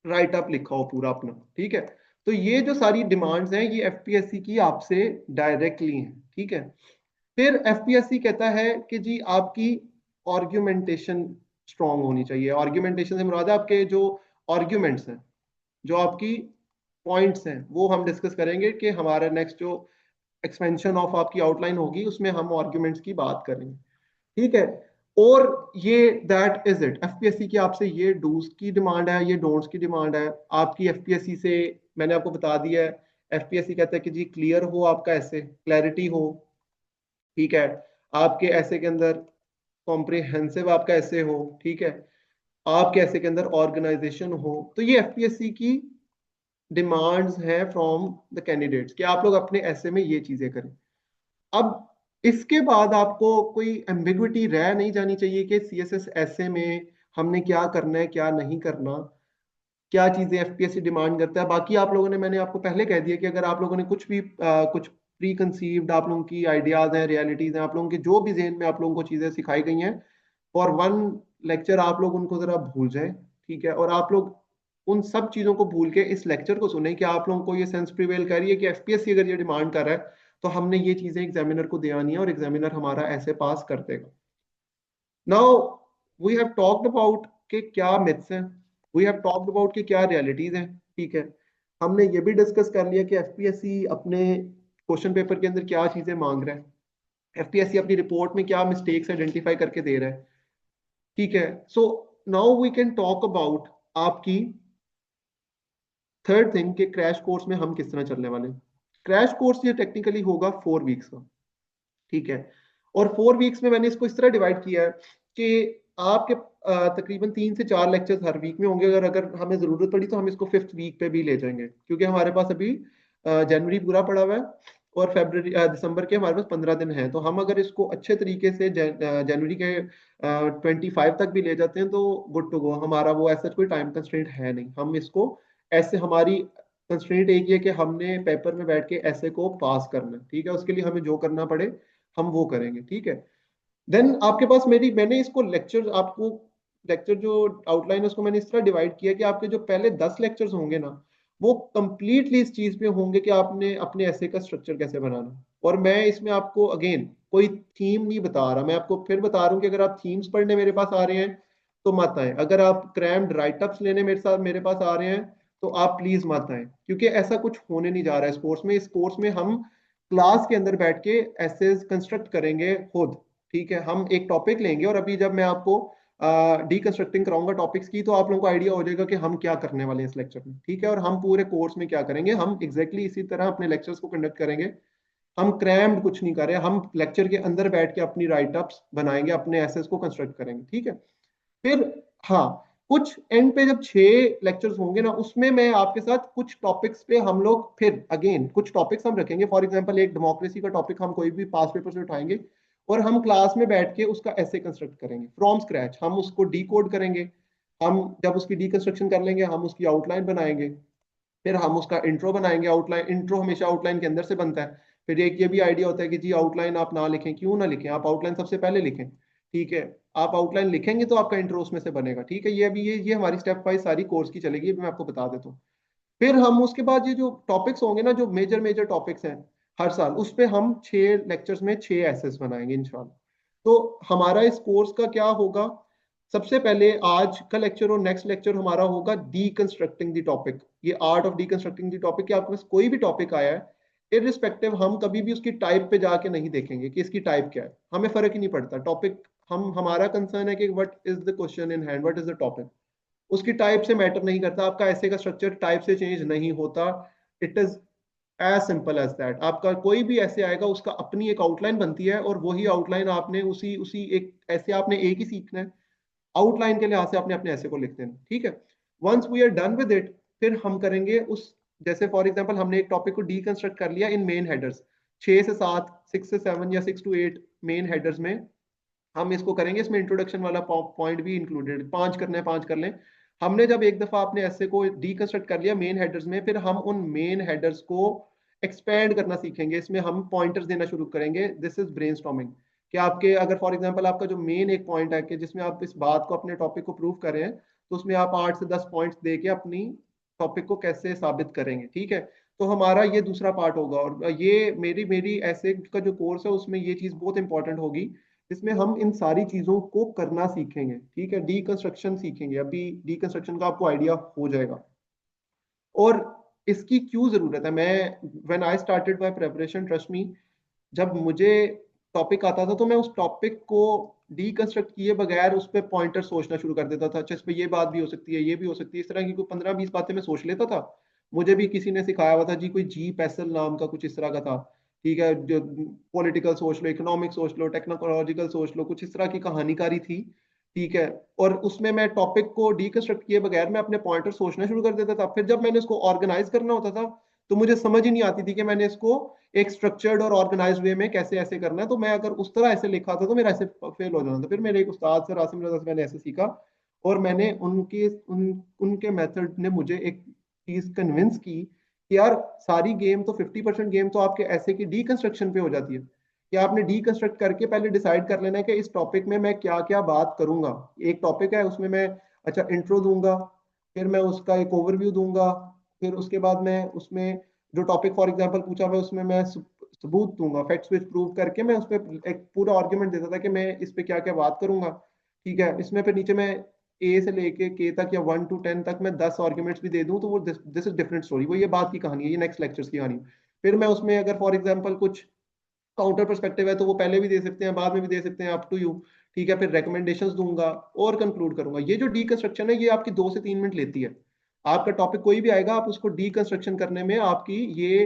राइट अप लिखा हो पूरा अपना, ठीक है। तो ये जो सारी डिमांड्स हैं ये एफपीएससी की आपसे डायरेक्टली हैं, ठीक है। फिर एफपीएससी कहता है कि जी आपकी आर्ग्यूमेंटेशन स्ट्रांग होनी चाहिए। आर्ग्यूमेंटेशन से मुराद है आपके जो आर्ग्यूमेंट्स हैं, जो आपकी पॉइंट्स हैं, वो हम डिस्कस करेंगे कि हमारा नेक्स्ट जो एक्सपेंशन ऑफ आपकी आउटलाइन होगी उसमें हम आर्ग्यूमेंट्स की बात करेंगे, ठीक है। और ये दैट इज इट, एफपीएससी की आपसे ये डूज की डिमांड है, ये डोंट्स की डिमांड है आपकी एफपीएससी से। मैंने आपको बता दिया है, एफपीएससी कहता है कि जी क्लियर हो आपका ऐसे, क्लैरिटी हो, ठीक है, आपके ऐसे के अंदर कॉम्प्रिहेंसिव आपका ऐसे हो, ठीक है, आपके ऐसे के अंदर ऑर्गेनाइजेशन हो। तो ये एफपीएससी की डिमांड्स हैं फ्रॉम द कैंडिडेट्स कि आप लोग अपने ऐसे में ये चीजें करें। अब इसके बाद आपको कोई एम्बिग्विटी रह नहीं जानी चाहिए कि सीएसएस ऐसे में हमने क्या करना है क्या नहीं करना, क्या चीजें एफपीएससी डिमांड करता है। बाकी आप लोगों ने, मैंने आपको पहले कह दिया कि अगर आप लोगों ने कुछ भी कुछ प्री कंसीव्ड आप लोगों की आइडियाज हैं, रियलिटीज हैं, आप लोगों के जो भी जेहन में आप लोगों को चीजें सिखाई गई हैं, फॉर वन लेक्चर आप लोग उनको जरा भूल जाएं। ठीक है, और आप लोग उन सब चीजों को भूल के इस लेक्चर को सुने कि आप लोगों को ये सेंस प्रिवेल कर रही है कि एफपीएससी अगर ये डिमांड कर रहा है तो हमने ये चीजें एग्जामिनर को दे आनी है और एग्जामिनर हमारा ऐसे पास कर देगा। Now we have talked about के क्या मिथ्स हैं, वी हैव टॉक्ड अबाउट के क्या रियलिटीज हैं। ठीक है, हमने ये भी डिस्कस कर लिया कि एफपीएससी अपने क्वेश्चन पेपर के अंदर क्या चीजें मांग रहा है, एफपीएससी अपनी रिपोर्ट में क्या मिस्टेक्स आइडेंटिफाई करके दे रहा है। ठीक है, so now we can talk about आपकी थर्ड थिंग के क्रैश कोर्स में हम किस तरह चलने वाले हैं। क्रैश कोर्स ये टेक्निकली होगा 4 वीक्स का। ठीक है, और 4 वीक्स में मैंने इसको इस तरह डिवाइड किया है कि आपके तकरीबन 3 से 4 लेक्चर्स हर वीक में होंगे। अगर अगर हमें जरूरत पड़ी तो हम इसको 5th वीक पे भी ले जाएंगे, क्योंकि हमारे पास अभी जनवरी पूरा पड़ा हुआ है और फरवरी दिसंबर के हमारे पास 15 दिन हैं। तो हम अगर इसको अच्छे तरीके से जनवरी के 25 तक भी ले जाते हैं तो गुड टू गो। हमारा वो ऐसा कोई टाइम कंस्ट्रेंट है नहीं, हम इसको ऐसे, हमारी कंस्ट्रेंट एक ही है कि हमने पेपर में बैठ के ऐसे को पास करना है। ठीक है, उसके लिए हमें जो करना पड़े हम वो करेंगे। ठीक है, देन आपके पास मैंने इसको लेक्चर, आपको लेक्चर जो आउटलाइन है उसको मैंने इस तरह डिवाइड किया कि आपके जो पहले 10 लेक्चर्स होंगे ना, वो कंप्लीटली इस चीज पे होंगे कि आपने अपने ऐसे का स्ट्रक्चर कैसे बनाना। और मैं इसमें आपको अगेन कोई थीम नहीं बता रहा, मैं आपको फिर बता रहा हूँ कि अगर आप थीम्स पढ़ने मेरे पास आ रहे हैं तो मत आए, अगर आप क्रैम्ड राइटअप्स लेने मेरे पास आ रहे हैं तो आप प्लीज मत आए, क्योंकि ऐसा कुछ होने नहीं जा रहा है इस कोर्स में। इस कोर्स में हम क्लास के अंदर बैठ के एसेज कंस्ट्रक्ट करेंगे खुद। ठीक है, हम एक टॉपिक लेंगे और अभी जब मैं आपको डीकंस्ट्रक्टिंग कराऊंगा टॉपिक्स की तो आप लोगों को आइडिया हो जाएगा कि हम क्या करने वाले हैं इस लेक्चर में। ठीक है, और हम पूरे कोर्स में क्या करेंगे, हम एग्जैक्टली इसी तरह अपने लेक्चर्स को कंडक्ट करेंगे। हम क्रैम्ड कुछ नहीं कर रहे, हम लेक्चर के अंदर बैठ के अपनी राइटअप्स बनाएंगे, अपने एसेज को कंस्ट्रक्ट करेंगे। ठीक है, फिर हाँ, कुछ एंड पे जब 6 लेक्चर्स होंगे ना, उसमें मैं आपके साथ कुछ टॉपिक्स पे हम लोग फिर अगेन कुछ टॉपिक्स हम रखेंगे। फॉर एग्जांपल एक डेमोक्रेसी का टॉपिक हम कोई भी पास पेपर से उठाएंगे और हम क्लास में बैठ के उसका ऐसे कंस्ट्रक्ट करेंगे फ्रॉम स्क्रैच। हम उसको डी कोड करेंगे, हम जब उसकी डीकंस्ट्रक्शन कर लेंगे हम उसकी आउटलाइन बनाएंगे, फिर हम उसका इंट्रो बनाएंगे। आउटलाइन, इंट्रो हमेशा आउटलाइन के अंदर से बनता है। फिर एक ये भी आइडिया होता है कि जी आउटलाइन आप ना लिखें, क्यों ना लिखें, आप आउटलाइन सबसे पहले लिखें। ठीक है, आप आउटलाइन लिखेंगे तो आपका इंट्रो उसमें से बनेगा। ठीक है, ये अभी ये हमारी स्टेप वाइज सारी कोर्स की चलेगी, ये भी मैं आपको बता देता हूँ। फिर हम उसके बाद ये जो टॉपिक्स होंगे ना, जो मेजर मेजर टॉपिक्स हैं हर साल, उस पे हम 6 लेक्चर्स में 6 एसेस बनाएंगे इंशाल्लाह। तो हमारा इस कोर्स का क्या होगा, सबसे पहले आज का लेक्चर और नेक्स्ट लेक्चर हमारा होगा डीकंस्ट्रक्टिंग द टॉपिक। ये art of deconstructing the topic, कि आपके पास कोई भी टॉपिक आया है इररिस्पेक्टिव, हम कभी भी उसकी टाइप पे जाके नहीं देखेंगे कि इसकी टाइप क्या है, हमें फर्क ही नहीं पड़ता टॉपिक। हम, हमारा कंसर्न है कि what is the question in hand, what is the topic. उसकी टाइप से मैटर नहीं करता, आपका ऐसे का स्ट्रक्चर टाइप से चेंज नहीं होता। It is as simple as that. आपका कोई भी ऐसे आएगा उसका अपनी एक आउटलाइन बनती है और वही आउटलाइन आपने उसी उसी एक ऐसे आपने एक ही सीखना है, आउटलाइन के लिहाज से आपने अपने ऐसे को लिख देना। ठीक है, once we are done with it, फिर हम करेंगे उस, जैसे फॉर एग्जांपल हमने एक टॉपिक को डीकंस्ट्रक्ट कर लिया इन मेन हेडर्स, 6 से 7, 6 से 7 या 6 to 8 मेन हेडर्स में हम इसको करेंगे। इसमें इंट्रोडक्शन वाला पॉइंट भी इंक्लूडेड, 5 करना है 5 कर लें। हमने जब एक दफा अपने ऐसे को डीकंस्ट्रक्ट कर लिया मेन हेडर्स में, फिर हम उन मेन हेडर्स को एक्सपेंड करना सीखेंगे। इसमें हम पॉइंटर्स देना शुरू करेंगे। दिस इज ब्रेनस्टॉर्मिंग, कि आपके अगर फॉर एग्जांपल आपका जो मेन एक पॉइंट है कि जिसमें आप इस बात को अपने टॉपिक को प्रूव कर रहे हैं, तो उसमें आप 8 से 10 पॉइंट्स दे के अपनी टॉपिक को कैसे साबित करेंगे। ठीक है, तो हमारा ये दूसरा पार्ट होगा। और ये मेरी मेरी ऐसे का जो कोर्स है उसमें ये चीज बहुत इंपॉर्टेंट होगी, जिसमें हम इन सारी चीजों को करना सीखेंगे। ठीक है, डीकंस्ट्रक्शन सीखेंगे, अभी डीकंस्ट्रक्शन का आपको आइडिया हो जाएगा। और इसकी क्यों जरूरत है, मैं when I started my preparation, trust me, जब मुझे टॉपिक आता था तो मैं उस टॉपिक को डीकंस्ट्रक्ट किए बगैर उस पर पॉइंटर सोचना शुरू कर देता था। अच्छा, इस पे ये बात भी हो सकती है, ये भी हो सकती है, इस तरह की कोई 15-20 बातें मैं सोच लेता था। मुझे भी किसी ने सिखाया हुआ था जी, कोई जी पैसल नाम का कुछ इस तरह का था। ठीक है, जो पॉलिटिकल सोच लो, इकोनॉमिक सोच लो, टेक्नोलॉजिकल सोच लो, कुछ इस तरह की कहानीकारी थी। ठीक है, और उसमें मैं टॉपिक को डीकंस्ट्रक्ट किए बगैर मैं अपने पॉइंटर सोचना शुरू कर देता था। फिर जब मैंने उसको ऑर्गेनाइज करना होता था तो मुझे समझ ही नहीं आती थी कि मैंने इसको एक स्ट्रक्चर्ड और ऑर्गेनाइज्ड वे में कैसे ऐसे करना है। तो मैं अगर उस तरह ऐसे लिखा था तो मेरा ऐसे फेल हो जाता था। फिर मेरे एक उस्ताद से, रासिम रजा से, मैंने ऐसे सीखा, और मैंने उनके मेथड ने मुझे एक चीज कन्विंस की कि यार सारी गेम तो 50% गेम तो आपके ऐसे की डीकंस्ट्रक्शन पे हो जाती है, कि आपने डीकंस्ट्रक्ट करके पहले डिसाइड कर लेना है कि इस टॉपिक में मैं क्या क्या बात करूंगा। एक टॉपिक है उसमें मैं अच्छा इंट्रो दूंगा, फिर मैं उसका एक ओवरव्यू दूंगा, फिर उसके बाद मैं उसमें जो टॉपिक फॉर एग्जांपल पूछा हुआ है उसमें मैं सबूत दूंगा, फैक्ट्स विच प्रूव करके मैं उसमें एक पूरा आर्ग्यूमेंट देता था कि मैं इस पे क्या क्या बात करूंगा। ठीक है, इसमें फिर नीचे मैं ए से लेके के तक या 1 to 10 तक मैं 10 आर्ग्यूमेंट्स भी दे दूं तो वो दिस इज डिफरेंट स्टोरी, वो ये बात की कहानी है, ये नेक्स्ट लेक्चर्स की कहानी है। फिर मैं उसमें अगर फॉर एग्जांपल कुछ काउंटर पर्सपेक्टिव है तो वो पहले भी दे सकते हैं, बाद में भी दे सकते हैं, अप टू यू। ठीक है, फिर रिकमेंडेशंस दूंगा और कंक्लूड करूंगा। ये जो डीकंस्ट्रक्शन है ये आपकी 2 से 3 मिनट लेती है। आपका टॉपिक कोई भी आएगा, आप उसको डीकंस्ट्रक्शन करने में आपकी ये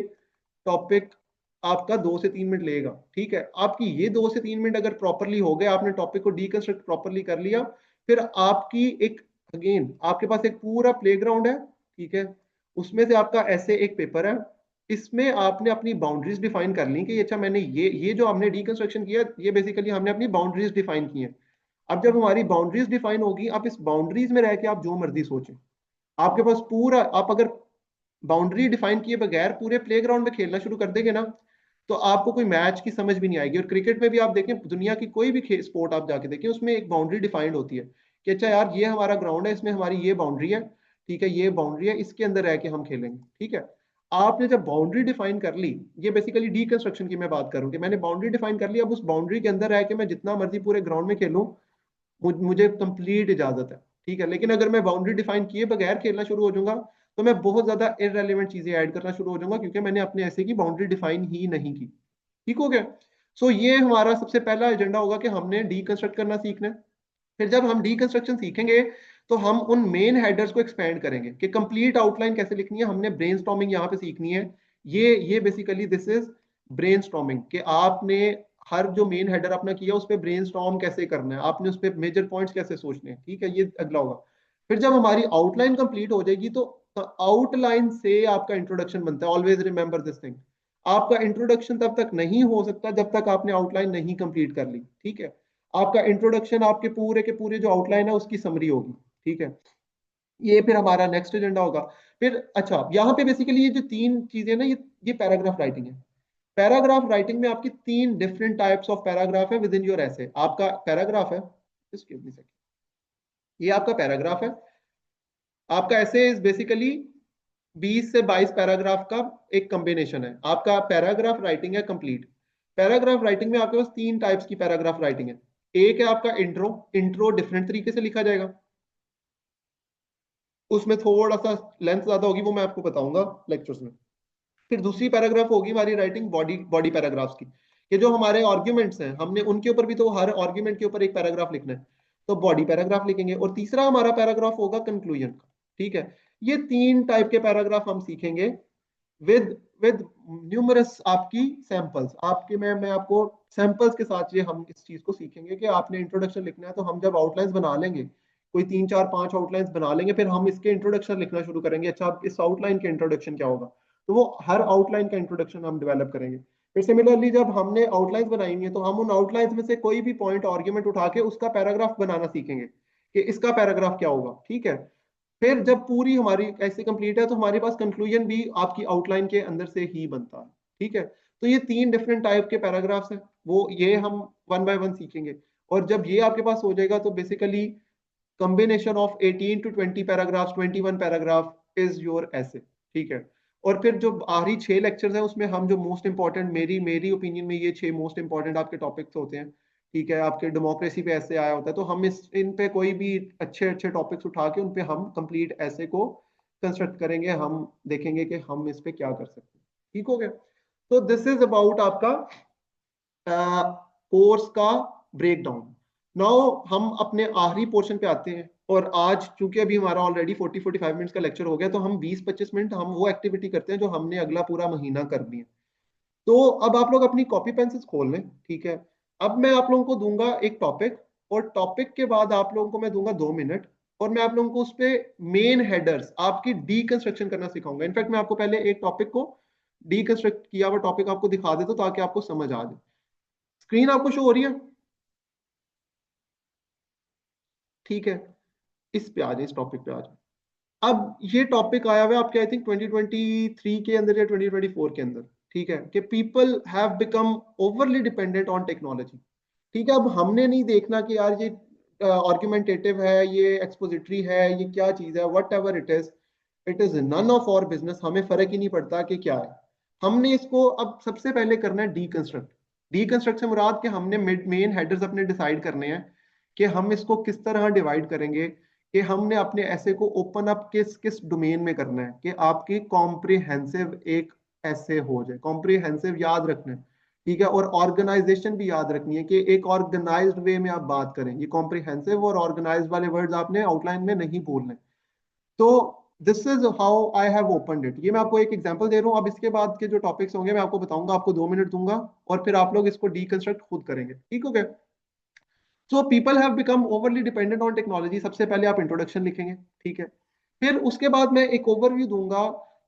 टॉपिक आपका 2 से 3 मिनट लेगा। ठीक है, आपकी ये 2 से 3 मिनट अगर प्रॉपरली हो गए, आपने टॉपिक को डीकंस्ट्रक्ट प्रॉपरली कर लिया, फिर आपकी एक अगेन आपके पास एक पूरा प्लेग्राउंड है। ठीक है, उसमें से आपका ऐसे एक पेपर है, इसमें आपने अपनी बाउंड्रीज डिफाइन कर ली कि अच्छा मैंने ये जो हमने डीकंस्ट्रक्शन किया, ये बेसिकली हमने अपनी बाउंड्रीज डिफाइन की है। अब जब हमारी बाउंड्रीज डिफाइन होगी, आप इस बाउंड्रीज में रह के आप जो मर्जी सोचें, आपके पास पूरा, आप अगर बाउंड्री डिफाइन किए बगैर पूरे प्लेग्राउंड में खेलना शुरू कर देंगे ना, तो आपको कोई मैच की समझ भी नहीं आएगी। और क्रिकेट में भी आप देखें, दुनिया की कोई भी स्पोर्ट आप जाके देखें, उसमें एक बाउंड्री डिफाइंड होती है कि अच्छा यार ये हमारा ग्राउंड है, इसमें हमारी ये बाउंड्री है। ठीक है, ये बाउंड्री है, इसके अंदर रह के हम खेलेंगे। ठीक है, आपने जब बाउंड्री डिफाइन कर ली, ये बेसिकली डीकंस्ट्रक्शन की मैं बात करूं कि मैंने बाउंड्री डिफाइन कर ली, अब उस बाउंड्री के अंदर रह के मैं जितना मर्जी पूरे ग्राउंड में खेलूं, मुझे कंप्लीट इजाजत है। ठीक है, लेकिन अगर मैं बाउंड्री डिफाइन किए बगैर खेलना शुरू हो जाऊंगा तो मैं बहुत ज्यादा इररेलेवेंट चीजें ऐड करना शुरू हो जाऊंगा, क्योंकि मैंने अपने ऐसे की बाउंड्री डिफाइन ही नहीं की। ठीक हो गया। सो ये हमारा सबसे पहला एजेंडा होगा कि हमने डीकंस्ट्रक्ट करना सीखना है। फिर जब हम डीकंस्ट्रक्शन सीखेंगे तो हम उन मेन हेडर्स को एक्सपेंड करेंगे कि कंप्लीट आउटलाइन कैसे लिखनी है। हमने ब्रेनस्टॉर्मिंग यहाँ पे सीखनी है। ये बेसिकली दिस इज ब्रेनस्टॉर्मिंग, कि आपने हर जो मेन हेडर अपना किया उस पर ब्रेनस्टॉर्म कैसे करना है, आपने उस पर मेजर पॉइंट्स कैसे सोचने हैं। ठीक है, ये अगला होगा। फिर जब हमारी आउटलाइन कंप्लीट हो जाएगी तो आउटलाइन से आपका इंट्रोडक्शन बनता है। ऑलवेज रिमेंबर दिस थिंग, आपका इंट्रोडक्शन तब तक नहीं हो सकता जब तक आपने आउटलाइन नहीं कंप्लीट कर ली। ठीक है, आपका इंट्रोडक्शन आपके पूरे के पूरे जो आउटलाइन है उसकी समरी होगी। ठीक है, ये फिर हमारा नेक्स्ट एजेंडा होगा। फिर अच्छा, यहाँ पे बेसिकली ये जो 3 चीजें ना, ये पैराग्राफ राइटिंग है। पैराग्राफ राइटिंग में आपकी 3 डिफरेंट टाइप्स ऑफ पैराग्राफ है विद इन योर ऐसे। आपका पैराग्राफ है, just give me a second। ये आपका पैराग्राफ है। आपका ऐसे इज बेसिकली 20 से 22 पैराग्राफ का एक कॉम्बिनेशन है। आपका पैराग्राफ राइटिंग है कंप्लीट। पैराग्राफ राइटिंग में आपके पास 3 टाइप्स की पैराग्राफ राइटिंग है। एक है आपका इंट्रो। इंट्रो डिफरेंट तरीके से लिखा जाएगा, उसमें थोड़ा सा लेंथ ज्यादा होगी, वो मैं आपको बताऊंगा लेक्चर्स में। फिर दूसरी पैराग्राफ होगी हमारी राइटिंग बॉडी बॉडी पैराग्राफ्स की, कि जो हमारे आर्ग्यूमेंट्स हैं हमने उनके ऊपर भी तो हर आर्ग्यूमेंट के ऊपर एक पैराग्राफ लिखना है, तो बॉडी पैराग्राफ लिखेंगे। और तीसरा हमारा पैराग्राफ होगा कंक्लूजन का। ठीक है, ये 3 टाइप के पैराग्राफ हम सीखेंगे विद विद न्यूमरस आपकी सैंपल्स। आपके मैं आपको सैंपल्स के साथ ये हम इस चीज को सीखेंगे कि आपने इंट्रोडक्शन लिखना है, तो हम जब आउटलाइंस बना लेंगे, कोई 3 4 5 आउटलाइंस बना लेंगे, फिर हम इसके इंट्रोडक्शन लिखना शुरू करेंगे। अच्छा, अब इस आउटलाइन के इंट्रोडक्शन क्या होगा, तो वो हर आउटलाइन का इंट्रोडक्शन हम डेवलप करेंगे। फिर सिमिलरली जब हमने आउटलाइंस बनाई है तो हम उन आउटलाइंस में से कोई भी पॉइंट आर्ग्यूमेंट उठा के उसका पैराग्राफ बनाना सीखेंगे कि इसका पैराग्राफ क्या होगा। ठीक है, फिर जब पूरी हमारी ऐसे कंप्लीट है तो हमारे पास कंक्लूजन भी आपकी आउटलाइन के अंदर से ही बनता है। ठीक है, तो ये 3 डिफरेंट टाइप के पैराग्राफ्स हैं, वो ये हम वन बाय वन सीखेंगे। और जब ये आपके पास हो जाएगा तो basically combination of 18 to 20 paragraph, 21 paragraph is your ऐसे। ठीक है, और फिर जो आखिरी 6 लेक्चर्स हैं उसमें हम जो मोस्ट इंपॉर्टेंट, मेरी मेरी ओपिनियन में ये 6 मोस्ट इंपॉर्टेंट आपके टॉपिक्स होते हैं। ठीक है, आपके डेमोक्रेसी पे ऐसे आया होता है, तो हम इस इन पे कोई भी अच्छे अच्छे टॉपिक्स उठा के उन पे हम कंप्लीट ऐसे को कंस्ट्रक्ट करेंगे, हम देखेंगे कि हम इस पे क्या कर सकते हैं। ठीक हो गया। तो दिस इज अबाउट आपका कोर्स का ब्रेकडाउन। नाउ हम अपने आखिरी पोर्शन पे आते हैं। और आज चूंकि अभी हमारा ऑलरेडी 40 45 मिनट्स का लेक्चर हो गया, तो हम 20 25 मिनट हम वो एक्टिविटी करते हैं जो हमने अगला पूरा महीना करनी है। तो अब आप लोग अपनी कॉपी पेंसिल्स खोल लें। ठीक है, अब मैं आप लोगों को दूंगा एक टॉपिक, और टॉपिक के बाद आप लोगों को मैं दूंगा 2 मिनट, और मैं आप लोगों को उस पे मेन हेडर्स आपकी डीकंस्ट्रक्शन करना सिखाऊंगा। इनफैक्ट मैं आपको पहले एक टॉपिक को डीकंस्ट्रक्ट किया हुआ टॉपिक आपको दिखा देता हूं ताकि आपको समझ आ जाए। स्क्रीन आपको शो हो रही है? ठीक है, इस पे आ जाए, इस टॉपिक पे आ जाए। अब ये टॉपिक आया हुआ है आपके आई थिंक 2023 के अंदर या 2024 के अंदर। ठीक है, कि people have become overly dependent on technology. ठीक है, अब हमने नहीं देखना कि यार ये आर्ग्यूमेंटेटिव है, ये एक्सपोजिटरी है, ये क्या चीज है, whatever it is none of our business, हमें फर्क ही नहीं पड़ता कि क्या है। हमने इसको अब सबसे पहले करना है डीकंस्ट्रक्ट। डीकंस्ट्रक्ट से मुराद कि हमने मेन हेडर्स अपने डिसाइड करने हैं कि हम इसको किस तरह डिवाइड करेंगे, कि हमने अपने ऐसे को ओपन अप किस किस डोमेन में करना है कि आपकी कॉम्प्रिहेंसिव एक ऐसे हो जाए। कॉम्प्रिहेंसिव याद रखना है, ठीक है, और ऑर्गेनाइजेशन भी याद रखनी है कि एक ऑर्गेनाइज्ड वे में आप बात करें। ये कॉम्प्रिहेंसिव और ऑर्गेनाइज्ड वाले वर्ड्स आपने आउटलाइन में नहीं बोलने। तो this is how I have opened it. ये मैं आपको एक एग्जांपल दे रहा हूँ। अब इसके बाद के जो टॉपिक्स होंगे मैं आपको बताऊंगा, आपको 2 मिनट दूंगा और फिर आप लोग इसको डीकंस्ट्रक्ट खुद करेंगे। ठीक हो गया? So people have become overly dependent on technology, सबसे पहले आप इंट्रोडक्शन लिखेंगे। ठीक है, फिर उसके बाद मैं एक ओवरव्यू दूंगा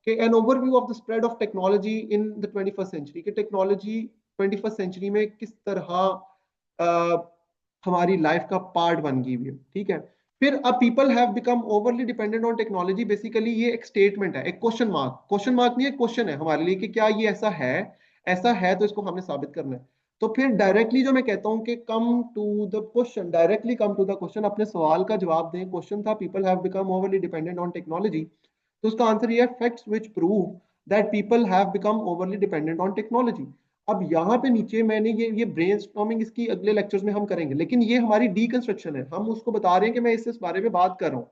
कि an overview of the spread of technology in the 21st century, कि टेक्नोलॉजी 21st सेंचुरी में किस तरह हमारी लाइफ का पार्ट बन गई हुई है। ठीक है, फिर अब people have become overly dependent on technology, basically ये एक स्टेटमेंट है, एक क्वेश्चन मार्क, क्वेश्चन मार्क नहीं है, क्वेश्चन है हमारे लिए कि क्या ये ऐसा है। ऐसा है तो इसको हमने साबित करना है। तो फिर डायरेक्टली जो मैं कहता हूं कि come to the question, directly come to the question, अपने सवाल का जवाब दें। क्वेश्चन था people have become overly dependent on technology, तो उसका आंसर ये है facts which prove that people have become overly dependent on technology. अब यहाँ पे नीचे मैंने ये ब्रेनस्टॉर्मिंग इसकी अगले लेक्चर्स में हम करेंगे, लेकिन ये हमारी डीकंस्ट्रक्शन है। हम उसको बता रहे हैं कि मैं इस बारे में बात कर रहा हूँ।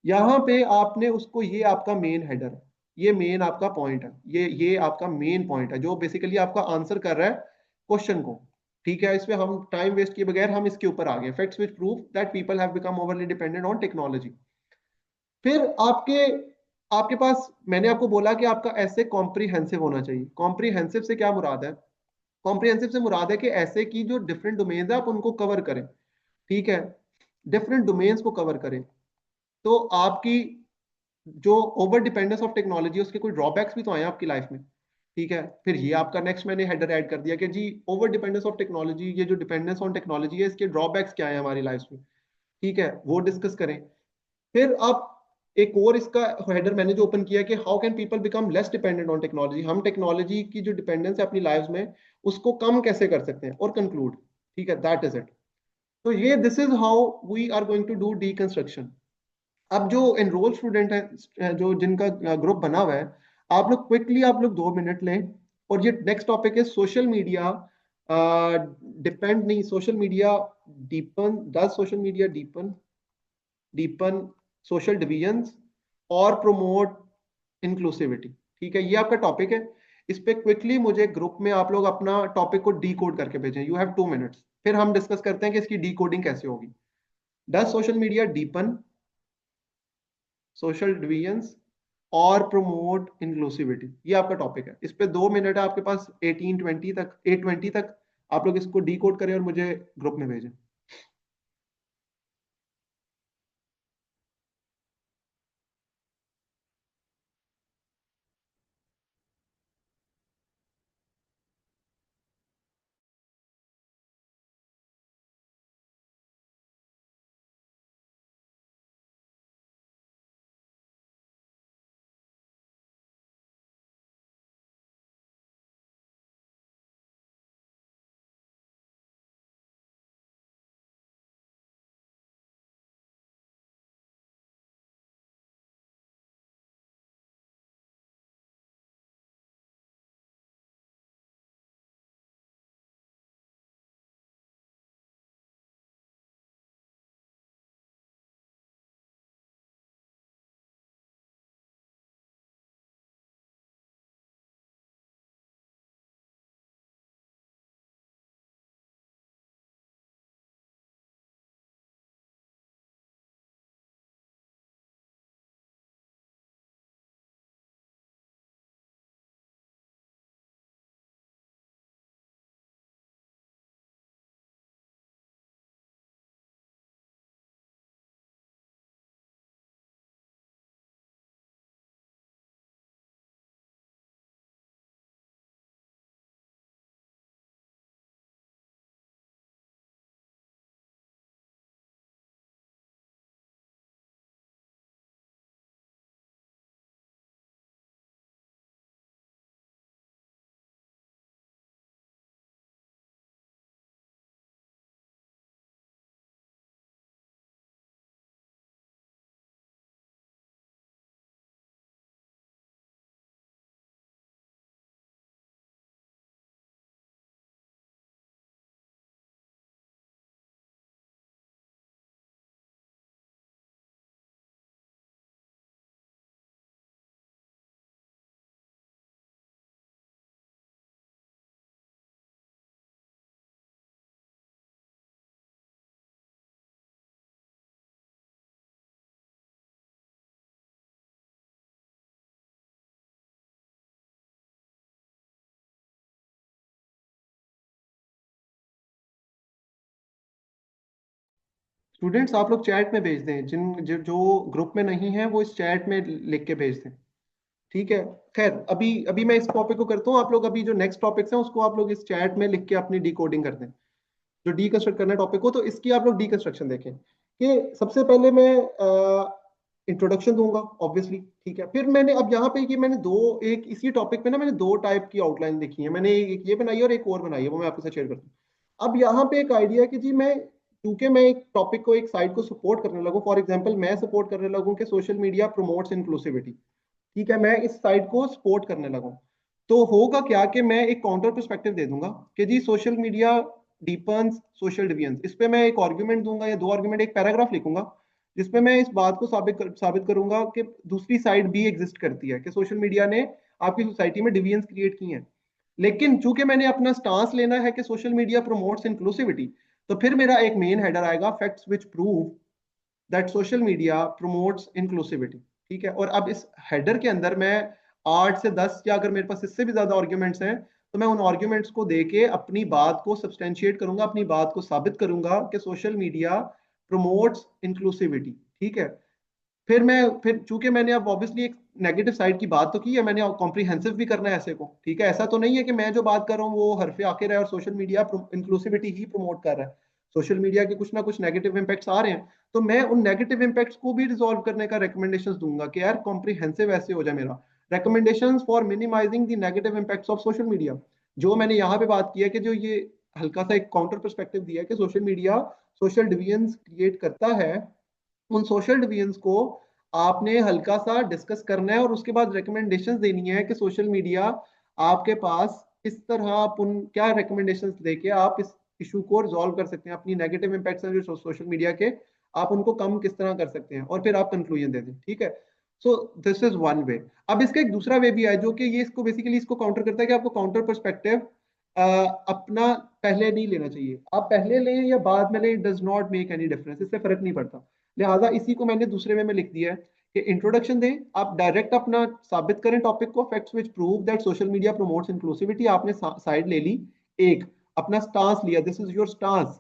यहाँ पे आपने उसको, ये आपका मेन हेडर है, ये मेन आपका पॉइंट है, ये आपका मेन पॉइंट है जो बेसिकली आपका आंसर कर रहा है क्वेश्चन को। ठीक है, इसमें हम टाइम वेस्ट किए बगैर हम इसके ऊपर आ गए, facts which prove that people have become overly dependent on technology. फिर आपके आपके पास मैंने आपको बोला कि आपका ऐसे कॉम्प्रिहेंसिव होना चाहिए। कॉम्प्रिहेंसिव से क्या मुराद है? कॉम्प्रिहेंसिव से मुराद है कि ऐसे की जो डिफरेंट डोमेन्स है आप उनको कवर करें। ठीक है, डिफरेंट डोमेन्स को कवर करें। तो आपकी जो ओवर डिपेंडेंस ऑफ टेक्नोलॉजी, उसके कोई ड्रॉबैक्स भी तो आए आपकी लाइफ में। ठीक है, फिर ये आपका नेक्स्ट मैंने हेडर ऐड कर दिया कि जी ओवर डिपेंडेंस ऑफ टेक्नोलॉजी, ये जो डिपेंडेंस ऑन टेक्नोलॉजी है, इसके ड्रॉबैक्स क्या है हमारी लाइफ में। ठीक है, वो डिस्कस करें। फिर आप एक और इसका हेडर मैंने जो ओपन किया कि how can people become less dependent on technology, हम टेक्नोलॉजी की जो डिपेंडेंस है अपनी लाइफ में उसको कम कैसे कर सकते हैं, और कंक्लूड। ठीक है, दैट इज इट। तो ये this is how we are going to do deconstruction. अब जो एनरोल स्टूडेंट है, जो जिनका ग्रुप बना हुआ है, आप लोग क्विकली आप लोग 2 मिनट लें। और ये नेक्स्ट टॉपिक है सोशल मीडिया डिपेंड नहीं, social media deepen, does social media deepen deepen social division और प्रोमोट इंक्लूसिविटी। ठीक है, ये आपका टॉपिक है। इस पे क्विकली मुझे ग्रुप में आप लोग अपना टॉपिक को डी कोड करके भेजें। यू हैव 2 मिनट्स, फिर हम डिस्कस करते हैं कि इसकी डी कोडिंग कैसे होगी। Does social media deepen social divisions और प्रमोट इंक्लूसिविटी, ये आपका टॉपिक है। इस पे 2 मिनट है आपके पास, 1820 तक, 820 तक। आप लोग इसको डी कोड करें और मुझे ग्रुप में भेजें। स्टूडेंट्स आप लोग चैट में भेज दें, जो ग्रुप में नहीं है वो इस चैट में लिख के भेज दें। ठीक है। खैर, अभी अभी मैं इस टॉपिक को करता हूँ, आप लोग अभी जो नेक्स्ट टॉपिक्स हैं उसको आप लोग इस चैट में लिख के अपनी डिकोडिंग कर दें, जो डीकंस्ट्रक्ट करना टॉपिक को। तो इसकी आप लोग डीकंस्ट्रक्शन देखें कि सबसे पहले मैं इंट्रोडक्शन दूंगा ऑब्वियसली। ठीक है, फिर मैंने अब यहाँ पे कि मैंने दो, एक इसी टॉपिक पे ना मैंने दो टाइप की आउटलाइन लिखी है। मैंने एक ये बनाई है और एक और बनाई है, वो मैं आपके साथ शेयर करता हूँ। अब यहाँ पे एक आइडिया है कि जी मैं, क्योंकि मैं एक टॉपिक को, एक साइट को सपोर्ट करने लगूँ, फॉर एग्जाम्पल मैं सपोर्ट करने लगूँ कि सोशल मीडिया प्रमोट्स इंक्लूसिविटी। ठीक है, मैं इस साइट को सपोर्ट करने लगूँ, तो होगा क्या कि मैं एक काउंटर पर्सपेक्टिव दे दूंगा कि जी social media deepens social deviance. इस पे मैं एक आर्ग्यूमेंट दूंगा या दो आर्ग्यूमेंट, एक पैराग्राफ लिखूंगा जिसपे मैं इस बात को साबित करूंगा कि दूसरी साइड भी एग्जिस्ट करती है, कि सोशल मीडिया ने आपकी सोसाइटी में डिवियंस क्रिएट की हैं। लेकिन चूंकि मैंने अपना स्टांस लेना है कि सोशल मीडिया प्रमोट्स इंक्लूसिविटी, तो फिर मेरा एक मेन हेडर आएगा, facts which prove that social media promotes inclusivity. ठीक है, और अब इस हेडर के अंदर मैं 8 से 10, या अगर मेरे पास इससे भी ज्यादा आर्ग्यूमेंट्स हैं तो मैं उन आर्ग्यूमेंट्स को देके अपनी बात को सब्सटेंशिएट करूंगा, अपनी बात को साबित करूंगा कि सोशल मीडिया प्रमोट्स इंक्लूसिविटी। ठीक है, फिर चूंकि मैंने अब ऑब्वियसली एक नेगेटिव साइड की बात तो की है, मैंने कॉम्प्रिहेंसिव भी करना है ऐसे को। ठीक है, ऐसा तो नहीं है कि मैं जो बात कर रहा हूँ वो हरफे आके रहा है और सोशल मीडिया इंक्लूसिविटी ही प्रमोट कर रहा है। सोशल मीडिया के कुछ ना कुछ नेगेटिव इंपैक्ट्स आ रहे हैं, तो मैं उन नेगेटिव इंपैक्ट्स को भी रिजॉल्व करने का रिकमेंडेशंस दूंगा कि यार कॉम्प्रिहेंसिव ऐसे हो जाए मेरा, recommendations for minimising the negative impacts of social media. जो मैंने यहाँ पे बात की है कि जो ये हल्का सा एक काउंटर पर्सपेक्टिव दिया है कि social media social divisions create करता है, उन सोशल डिवीजन्स को आपने हल्का सा डिस्कस करना है और उसके बाद रिकमेंडेशंस देनी है कि सोशल मीडिया आपके पास इस तरह आप उन क्या रिकमेंडेशंस देके आप इस इशू को रिजॉल्व कर सकते हैं, अपनी नेगेटिव इंपैक्ट्स हैं जो सोशल मीडिया के, आप उनको कम किस तरह कर सकते हैं, और फिर आप कंक्लूजन दे दें। ठीक है, so this is one way. अब इसका एक दूसरा वे भी है जो कि ये इसको बेसिकली इसको काउंटर करता है कि आपको काउंटर पर्सपेक्टिव अपना पहले नहीं लेना चाहिए। आप पहले लें या बाद में लें, it does not make any difference, इससे फर्क नहीं पड़ता। लिहाजा इसी को मैंने दूसरे वे में लिख दिया है कि इंट्रोडक्शन दें, आप डायरेक्ट अपना साबित करें टॉपिक को, facts which prove that social media promotes inclusivity, आपने साइड ले ली, एक अपना स्टांस लिया, दिस इज योर स्टांस।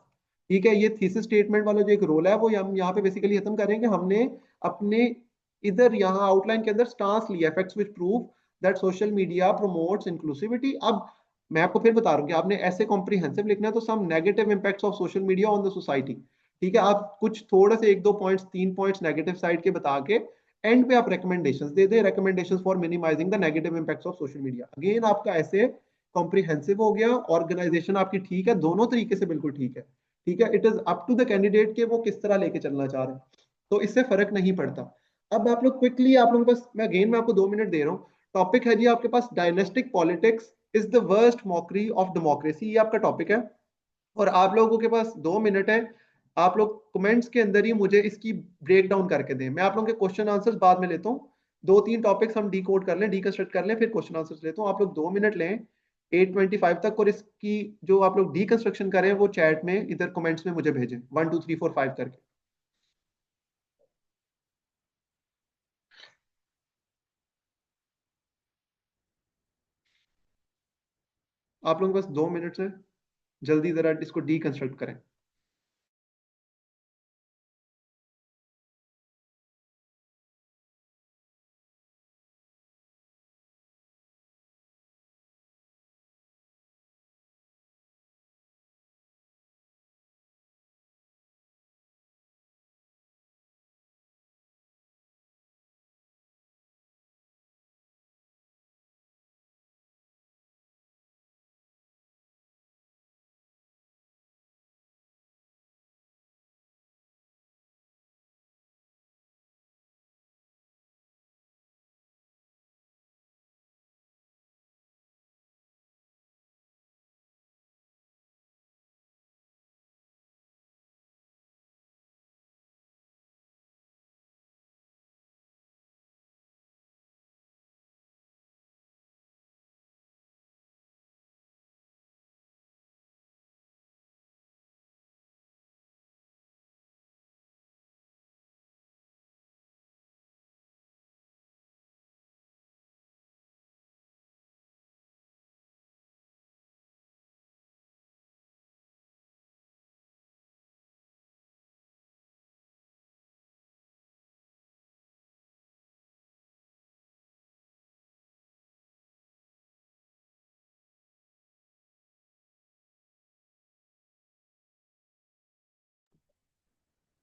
ठीक है, ये थीसिस स्टेटमेंट वाला जो एक रोल है वो हम यहाँ पे बेसिकली खत्म करेंगे। हमने अपने इधर यहाँ आउटलाइन के अंदर स्टांस लिया, facts which prove that social media promotes inclusivity. अब मैं आपको फिर बता रहा हूँ कि आपने ऐसे कॉम्प्रिहेंसिव लिखना है, तो some negative impacts of social media on the society. ठीक है, आप कुछ थोड़े से एक दो पॉइंट्स, 3 पॉइंट्स नेगेटिव साइड के बता के एंड पे आप रिकमेंडेशंस दे दे, recommendations for minimising the negative impacts of social media. Again आपका ऐसे कॉम्प्रिहेंसिव हो गया, ऑर्गेनाइजेशन आपकी ठीक है, दोनों तरीके से बिल्कुल ठीक है। ठीक है, it is up to the candidate के वो किस तरह लेके चलना चाह रहे हैं, तो इससे फर्क नहीं पड़ता। अब आप लोग क्विकली, आप लोगों के पास मैं अगेन मैं आपको 2 मिनट दे रहा हूँ। टॉपिक है जी आपके पास, dynastic politics is the worst mockery of democracy, ये आपका टॉपिक है। और आप लोगों के पास 2 मिनट है, आप लोग कमेंट्स के अंदर ही मुझे इसकी ब्रेक डाउन करके दें। मैं आप लोगों के क्वेश्चन आंसर्स बाद में लेता हूँ, 2-3 टॉपिक्स हम डी कोड कर लें, डीकंस्ट्रक्ट कर लें, फिर क्वेश्चन आंसर्स लेता हूँ। आप लोग 2 मिनट लें 8:25 तक, और इसकी जो आप लोग डीकंस्ट्रक्शन करें वो चैट में इधर कमेंट्स में मुझे भेजें 1 2 3 4 5 करके। आप लोगों के पास 2 मिनट है, जल्दी जरा इसको डीकंस्ट्रक्ट करें।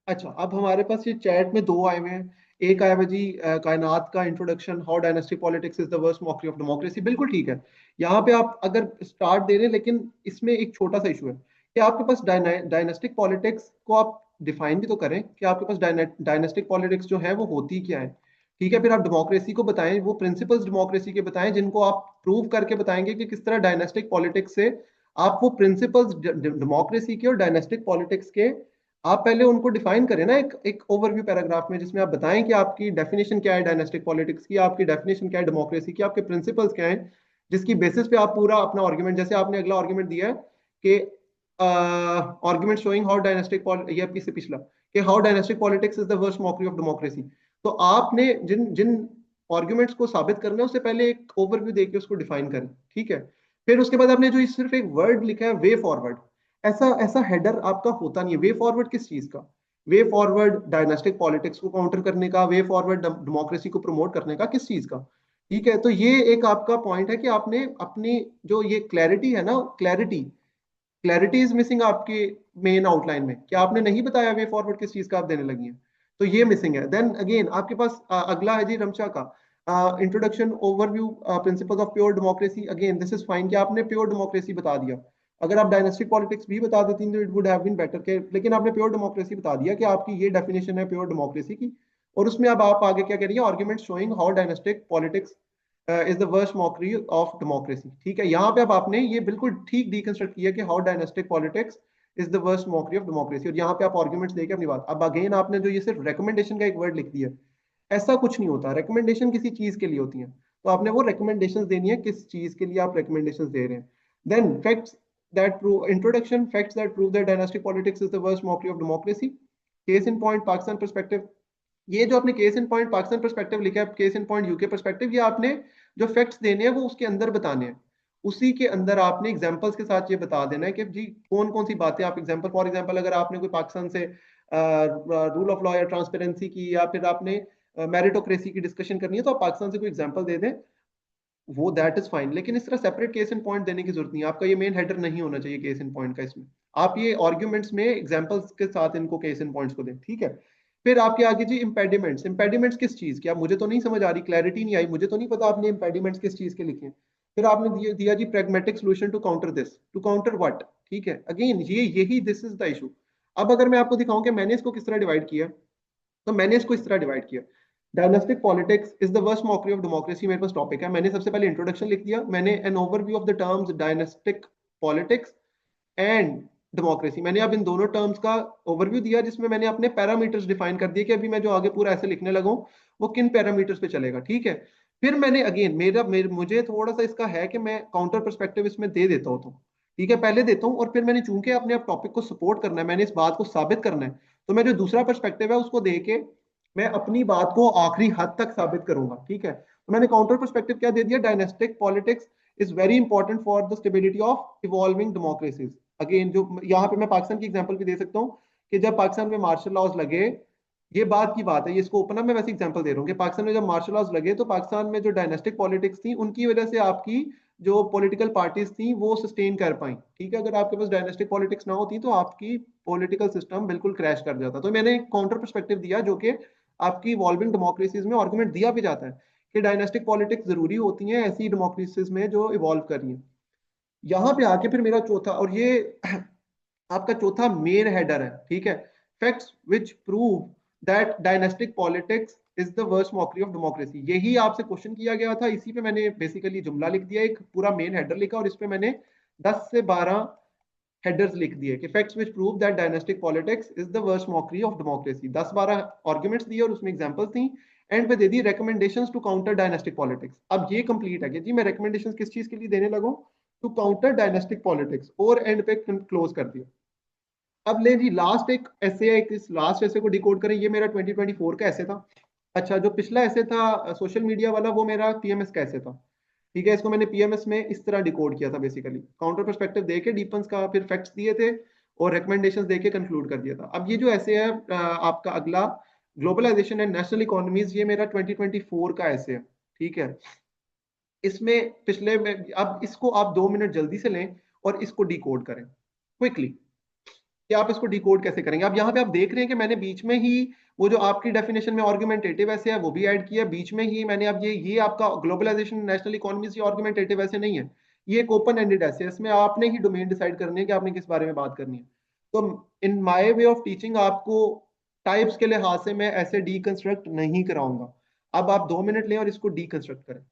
अच्छा, अब हमारे पास ये चैट में दो आए हुए हैं। एक आया हुआ जी कायनात का introduction, how dynastic politics is the worst mockery of democracy. बिल्कुल ठीक है, यहाँ पे आप अगर स्टार्ट दे रहे हैं, लेकिन इसमें एक छोटा सा इशू है कि आपके पास डायनेस्टिक पॉलिटिक्स को आप डिफाइन भी तो करें कि आपके पास डायनेस्टिक पॉलिटिक्स जो है वो होती क्या है। ठीक है, फिर आप डेमोक्रेसी को बताएं, वो प्रिंसिपल्स डेमोक्रेसी के बताएं जिनको आप प्रूव करके बताएंगे कि किस तरह डायनेस्टिक पॉलिटिक्स से आप वो प्रिंसिपल्स डेमोक्रेसी के और डायनेस्टिक पॉलिटिक्स के आप पहले उनको डिफाइन करें ना, एक एक ओवरव्यू पैराग्राफ में, जिसमें आप बताएं कि आपकी डेफिनेशन क्या है डायनेस्टिक पॉलिटिक्स की, आपकी डेफिनेशन क्या है डेमोक्रेसी की, आपके प्रिंसिपल्स क्या हैं, जिसकी बेसिस पे आप पूरा अपना आर्गुमेंट, जैसे आपने अगला आर्गुमेंट दिया है कि आर्गुमेंट शोइंग हाउ डायनेस्टिक, ये आपकी से पिछला, कि how dynastic politics is the worst mockery of democracy. तो आपने जिन जिन आर्गुमेंट्स को साबित करना है उससे पहले एक ओवरव्यू देके उसको डिफाइन करें। ठीक है, फिर उसके बाद आपने जो सिर्फ एक वर्ड लिखा है वे फॉरवर्ड, ऐसा ऐसा हेडर आपका होता नहीं है। वे फॉरवर्ड किस चीज का? वे फॉरवर्ड डायनास्टिक पॉलिटिक्स को काउंटर करने का, वे फॉरवर्ड डेमोक्रेसी को प्रमोट करने का, किस चीज का? ठीक है, तो ये एक आपका पॉइंट है कि आपने अपनी जो ये क्लैरिटी है ना, क्लैरिटी क्लैरिटी इज मिसिंग आपके मेन आउटलाइन में, क्या आपने नहीं बताया वे फॉरवर्ड किस चीज का आप देने लगी हैं, तो ये मिसिंग है। देन अगेन आपके पास अगला है जी रमशा का introduction overview principles of pure democracy. Again this is fine कि आपने प्योर डेमोक्रेसी बता दिया। अगर आप डायनेस्टिक पॉलिटिक्स भी बता देती तो it would have been better के, लेकिन आपने प्योर डेमोक्रेसी बता दिया कि आपकी ये डेफिनेशन है प्योर डेमोक्रेसी की। और उसमें अब आप आगे क्या कह रही है, argument showing how dynastic politics is the worst mockery of democracy. ठीक है, यहाँ पे अब आपने ये बिल्कुल ठीक डिकंस्ट्रक्ट किया कि how dynastic politics is the worst mockery of democracy, और यहाँ पे आप आर्ग्यूमेंट्स देके अपनी बात। अब अगेन आपने जो ये सिर्फ रिकमेंडेशन का एक वर्ड लिख दिया, ऐसा कुछ नहीं होता। रिकमेंडेशन किसी चीज के लिए होती है, तो आपने वो रिकमेंडेशंस देनी है किस चीज के लिए आप रिकमेंडेशंस दे रहे हैं। Then facts that prove introduction, facts that prove that dynastic politics is the worst mockery of democracy. Case in point Pakistan perspective, ये जो आपने case in point Pakistan perspective लिखा है, case in point UK perspective, ये आपने जो फैक्ट्स देने हैं वो उसके अंदर बताने हैं। उसी के अंदर आपने एग्जांपल्स के साथ ये बता देना है कि जी कौन कौन सी बातें आप एग्जांपल, फॉर एग्जांपल अगर आपने कोई पाकिस्तान से रूल ऑफ लॉ या ट्रांसपेरेंसी की, या फिर आपने मेरिटोक्रेसी की डिस्कशन करनी है, तो आप पाकिस्तान से कोई एग्जांपल दे दें, वो दैट इज फाइन। लेकिन इस तरह सेपरेट केस इन पॉइंट देने की जरूरत नहीं है, आपका ये मेन हेडर नहीं होना चाहिए केस इन पॉइंट का इसमें। आप ये आर्ग्यूमेंट्स में एग्जांपल्स के साथ इनको केस इन पॉइंट्स को दें। ठीक है, फिर आपके आगे जी इंपेडिमेंट्स। इंपेडिमेंट्स किस चीज की, आप मुझे तो नहीं समझ आ रही, क्लैरिटी नहीं आई, मुझे तो नहीं पता आपने इंपेडिमेंट्स किस चीज के लिखे हैं। फिर आपने दिया जी pragmatic solution to counter this, to counter what. ठीक है, अगेन ये यही दिस इज द इशू। अब अगर मैं आपको दिखाऊं कि मैंने इसको किस तरह डिवाइड किया, तो मैंने इसको इस तरह डिवाइड किया। Dynastic politics is the worst mockery of democracy मेरे पास टॉपिक है, मैंने सबसे पहले इंट्रोडक्शन लिख दिया, मैंने N overview of the terms dynastic politics and democracy, मैंने अब इन दोनों टर्म्स का ओवरव्यू दिया, जिसमें मैंने अपने पैरामीटर्स डिफाइन कर दिए कि अभी मैं जो आगे पूरा ऐसे लिखने लगा हूं वो किन पैरामीटर्स पे चलेगा। ठीक है, फिर मैंने अगेन मुझे थोड़ा सा इसका है कि मैं काउंटर परस्पेक्टिव इसमें दे देता हूँ, तो ठीक है पहले देता हूँ, और फिर मैंने चूंकि अपने आप टॉपिक को सपोर्ट करना है, मैंने इस बात को साबित करना है, तो मैं जो दूसरा परस्पेक्टिव है उसको दे के मैं अपनी बात को आखिरी हद तक साबित करूंगा। ठीक है, तो मैंने काउंटर परस्पेक्टिव क्या दे दिया, dynastic politics is very important for the stability of evolving democracies. Again जो यहाँ पे मैं पाकिस्तान की एग्जांपल भी दे सकता हूँ कि जब पाकिस्तान में मार्शल लॉज लगे, ये बात की बात है, ये इसको ओपन अप मैं वैसे एग्जांपल दे रहा हूँ कि पाकिस्तान में जब मार्शल लॉज लगे तो पाकिस्तान में जो डायनेस्टिक पॉलिटिक्स थी उनकी वजह से आपकी जो पॉलिटिकल पार्टीज थी वो सस्टेन कर पाई। ठीक है, अगर आपके पास डायनेस्टिक पॉलिटिक्स ना होती तो आपकी पॉलिटिकल सिस्टम बिल्कुल क्रैश कर जाता। तो मैंने एक काउंटर परस्पेक्टिव दिया जो कि आपकी इवॉल्विंग डेमोक्रेसीज में आर्गुमेंट दिया भी जाता है कि डायनेस्टिक पॉलिटिक्स जरूरी होती है ऐसी डेमोक्रेसीज में जो इवॉल्व कर रही है। यहाँ पे आके फिर मेरा चौथा, और ये आपका चौथा मेन हेडर है। ठीक है, facts which prove that dynastic politics is the worst mockery of democracy, यही आपसे क्वेश्चन किया गया था, इसी पे मैंने बेसिकली जुमला लिख दिया, एक पूरा मेन हेडर लिखा, और इस पे मैंने 10 से 12 हेडर्स लिख दिए कि facts which prove that dynastic politics is the worst mockery of democracy. 10-12 arguments दिए और उसमें एग्जांपल्स थी, एंड पे दे दी recommendations to counter dynastic politics. अब ये कंप्लीट है कि जी मैं रिकमेंडेशंस किस चीज के लिए देने लगूं, टू काउंटर डायनेस्टिक पॉलिटिक्स, और एंड पे क्लोज कर दिया। अब ले जी लास्ट एक ऐसे है, इस लास्ट ऐसे को डिकोड करें, ये मेरा 2024 का ऐसे था। अच्छा, जो पिछला ऐसे था सोशल मीडिया वाला वो मेरा पीएमएस का ऐसे था। ठीक है, इसको मैंने पीएमएस में इस तरह डिकोड किया था, बेसिकली काउंटर पर्सपेक्टिव देके डीपन्स का फिर फैक्ट्स दिए थे और रिकमेंडेशंस देके कंक्लूड कर दिया था। अब ये जो ऐसे है आपका अगला ग्लोबलाइजेशन एंड नेशनल इकोनॉमीज, ये मेरा 2024 का ऐसे है। ठीक है, इसमें पिछले में अब इसको आप 2 मिनट जल्दी से लें और इसको डिकोड करें क्विकली। कि आप इसको डिकोड कैसे करेंगे। अब यहाँ पे आप देख रहे हैं कि मैंने बीच में ही वो जो आपकी डेफिनेशन में आर्गुमेंटेटिव ऐसे है वो भी ऐड किया, बीच में ही मैंने अब ये आपका ग्लोबलाइजेशन नेशनल इकोनॉमीज, ये आर्गुमेंटेटिव ऐसे नहीं है, ये एक ओपन एंडेड ऐसे, इसमें आपने ही डोमेन डिसाइड करनी है कि आपने किस बारे में बात करनी है। तो in my way of teaching आपको टाइप्स के लिहाज से मैं ऐसे डीकंस्ट्रक्ट नहीं कराऊंगा। अब आप 2 मिनट लें और इसको डीकंस्ट्रक्ट करें।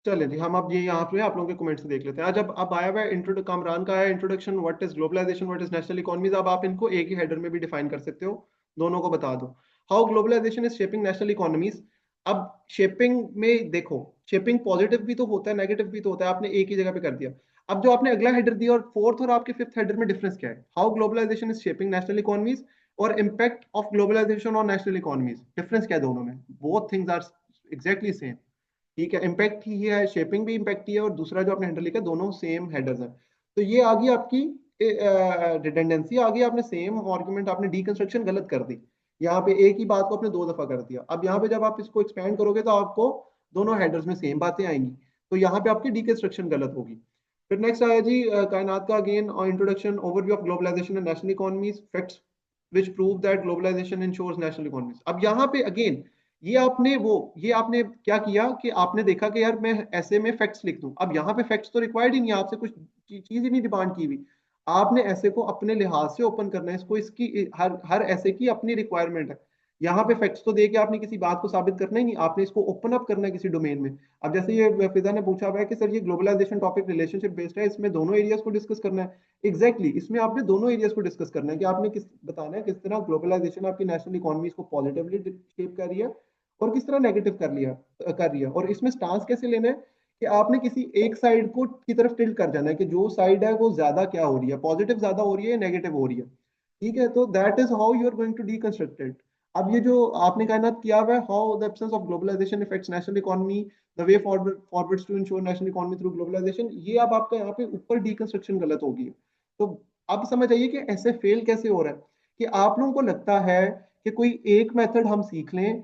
चलिए जी, हम अब ये यहाँ पे आप लोगों के कमेंट से देख लेते हैं। आज अब आया हुआ है इंट्रो, कामरान का है introduction, what is globalisation, what is national economies. अब आप इनको एक ही हेडर में भी डिफाइन कर सकते हो, दोनों को बता दो। How globalisation is shaping national economies. अब शेपिंग में देखो, शेपिंग पॉजिटिव भी तो होता है, नेगेटिव भी तो होता है, आपने एक ही जगह पे कर दिया। अब जो आपने अगला हेडर दिया और फोर्थ और आपके फिफ्थ हेडर में डिफरेंस क्या है? How globalisation is shaping national economies और impact of globalisation on national economies, difference क्या है दोनों में? Both things are exactly same. ठीक है, इम्पैक्ट ही है, शेपिंग भी इम्पैक्ट ही है, और दूसरा जो आपने हेडर लिखा दोनों सेम हेडर्स हैं। तो ये आ गई आपकी रिडंडेंसी आ गई, आपने सेम आर्गुमेंट, आपने डीकंस्ट्रक्शन गलत कर दी। यहाँ पे एक ही बात को आपने दो दफा कर दिया। अब यहाँ पे जब आप इसको एक्सपेंड करोगे तो आपको दोनों हेडर्स में सेम बातें आएंगी, तो यहाँ पे आपकी डीकंस्ट्रक्शन गलत होगी। फिर नेक्स्ट आया जी कायनात का again introduction, overview of globalisation and national economies, facts which prove that globalization ensures national economies। अब यहाँ पे अगेन ये आपने क्या किया कि आपने देखा कि यार मैं ऐसे में फैक्ट्स लिख दूं। अब यहाँ पे फैक्ट्स तो रिक्वायर्ड ही नहीं है, आपसे कुछ चीज ही नहीं डिमांड की हुई। आपने ऐसे को अपने लिहाज से ओपन करना है, इसको इसकी हर हर ऐसे की अपनी रिक्वायरमेंट है। यहाँ पे फैक्ट्स तो दे के आपने किसी बात को साबित करना ही नहीं, आपने इसको ओपन अप करना है किसी डोमेन में। अब जैसे ये फिजा ने पूछा हुआ है कि सर ये ग्लोबलाइजेशन टॉपिक रिलेशनशिप बेस्ड है, इसमें दोनों एरियाज को डिस्कस करना है। एग्जैक्टली इसमें आपने दोनों एरियाज को डिस्कस करना है कि आपने किस बताना है किस तरह ग्लोबलाइजेशन आपकी नेशनल इकोनॉमीज को पॉजिटिवली शेप कर रही है और किस तरह नेगेटिव कर रही है। और इसमें स्टांस कैसे लेना है कि आपने किसी एक साइड को की तरफ टिल्ट कर जाना है कि जो साइड है वो ज्यादा क्या हो रही है, पॉजिटिव ज्यादा हो रही है या नेगेटिव हो रही है। ठीक है, तो that is how you are going to deconstruct it. अब ये जो आपने कहना किया हुआ है, how the absence of globalisation effects national economy, the way forwards to ensure national economy through globalisation, ये अब आपका यहाँ पे ऊपर डीकंस्ट्रक्शन गलत होगी। तो अब समझ आइए कि ऐसे फेल कैसे हो रहा है कि आप लोगों को लगता है कि कोई एक मेथड हम सीख लें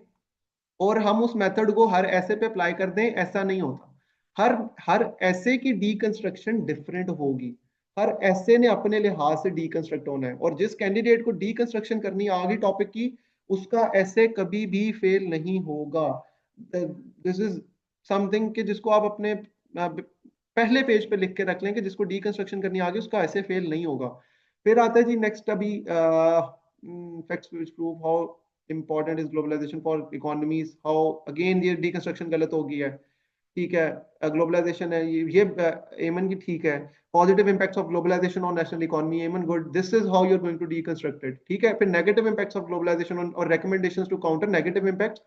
और हम उस मेथड को हर ऐसे पे अप्लाई कर दें। ऐसा नहीं होता। हर हर ऐसे की डीकंस्ट्रक्शन डिफरेंट होगी। हर ऐसे ने अपने लिहाज से डीकंस्ट्रक्ट होना है, और जिस कैंडिडेट को डीकंस्ट्रक्शन करनी आगे टॉपिक की, उसका ऐसे कभी भी फेल नहीं होगा। दिस इज समथिंग कि जिसको आप अपने पहले पेज पे लिख के रख लें कि जिसको डीकंस्ट्रक्शन करनी आगे उसका ऐसे फेल नहीं होगा। फिर आता है जी नेक्स्ट अभी facts which prove how important is globalisation for economies, how again ये डीकंस्ट्रक्शन गलत हो गई है। ठीक है, ग्लोबलाइजेशन है ये एमन की ठीक है। Positive impacts of globalisation on national economy, एमन good, this is how you are going to deconstruct it. ठीक है, फिर नेगेटिव इंपैक्ट्स ऑफ ग्लोबलाइजेशन और recommendations to counter negative impacts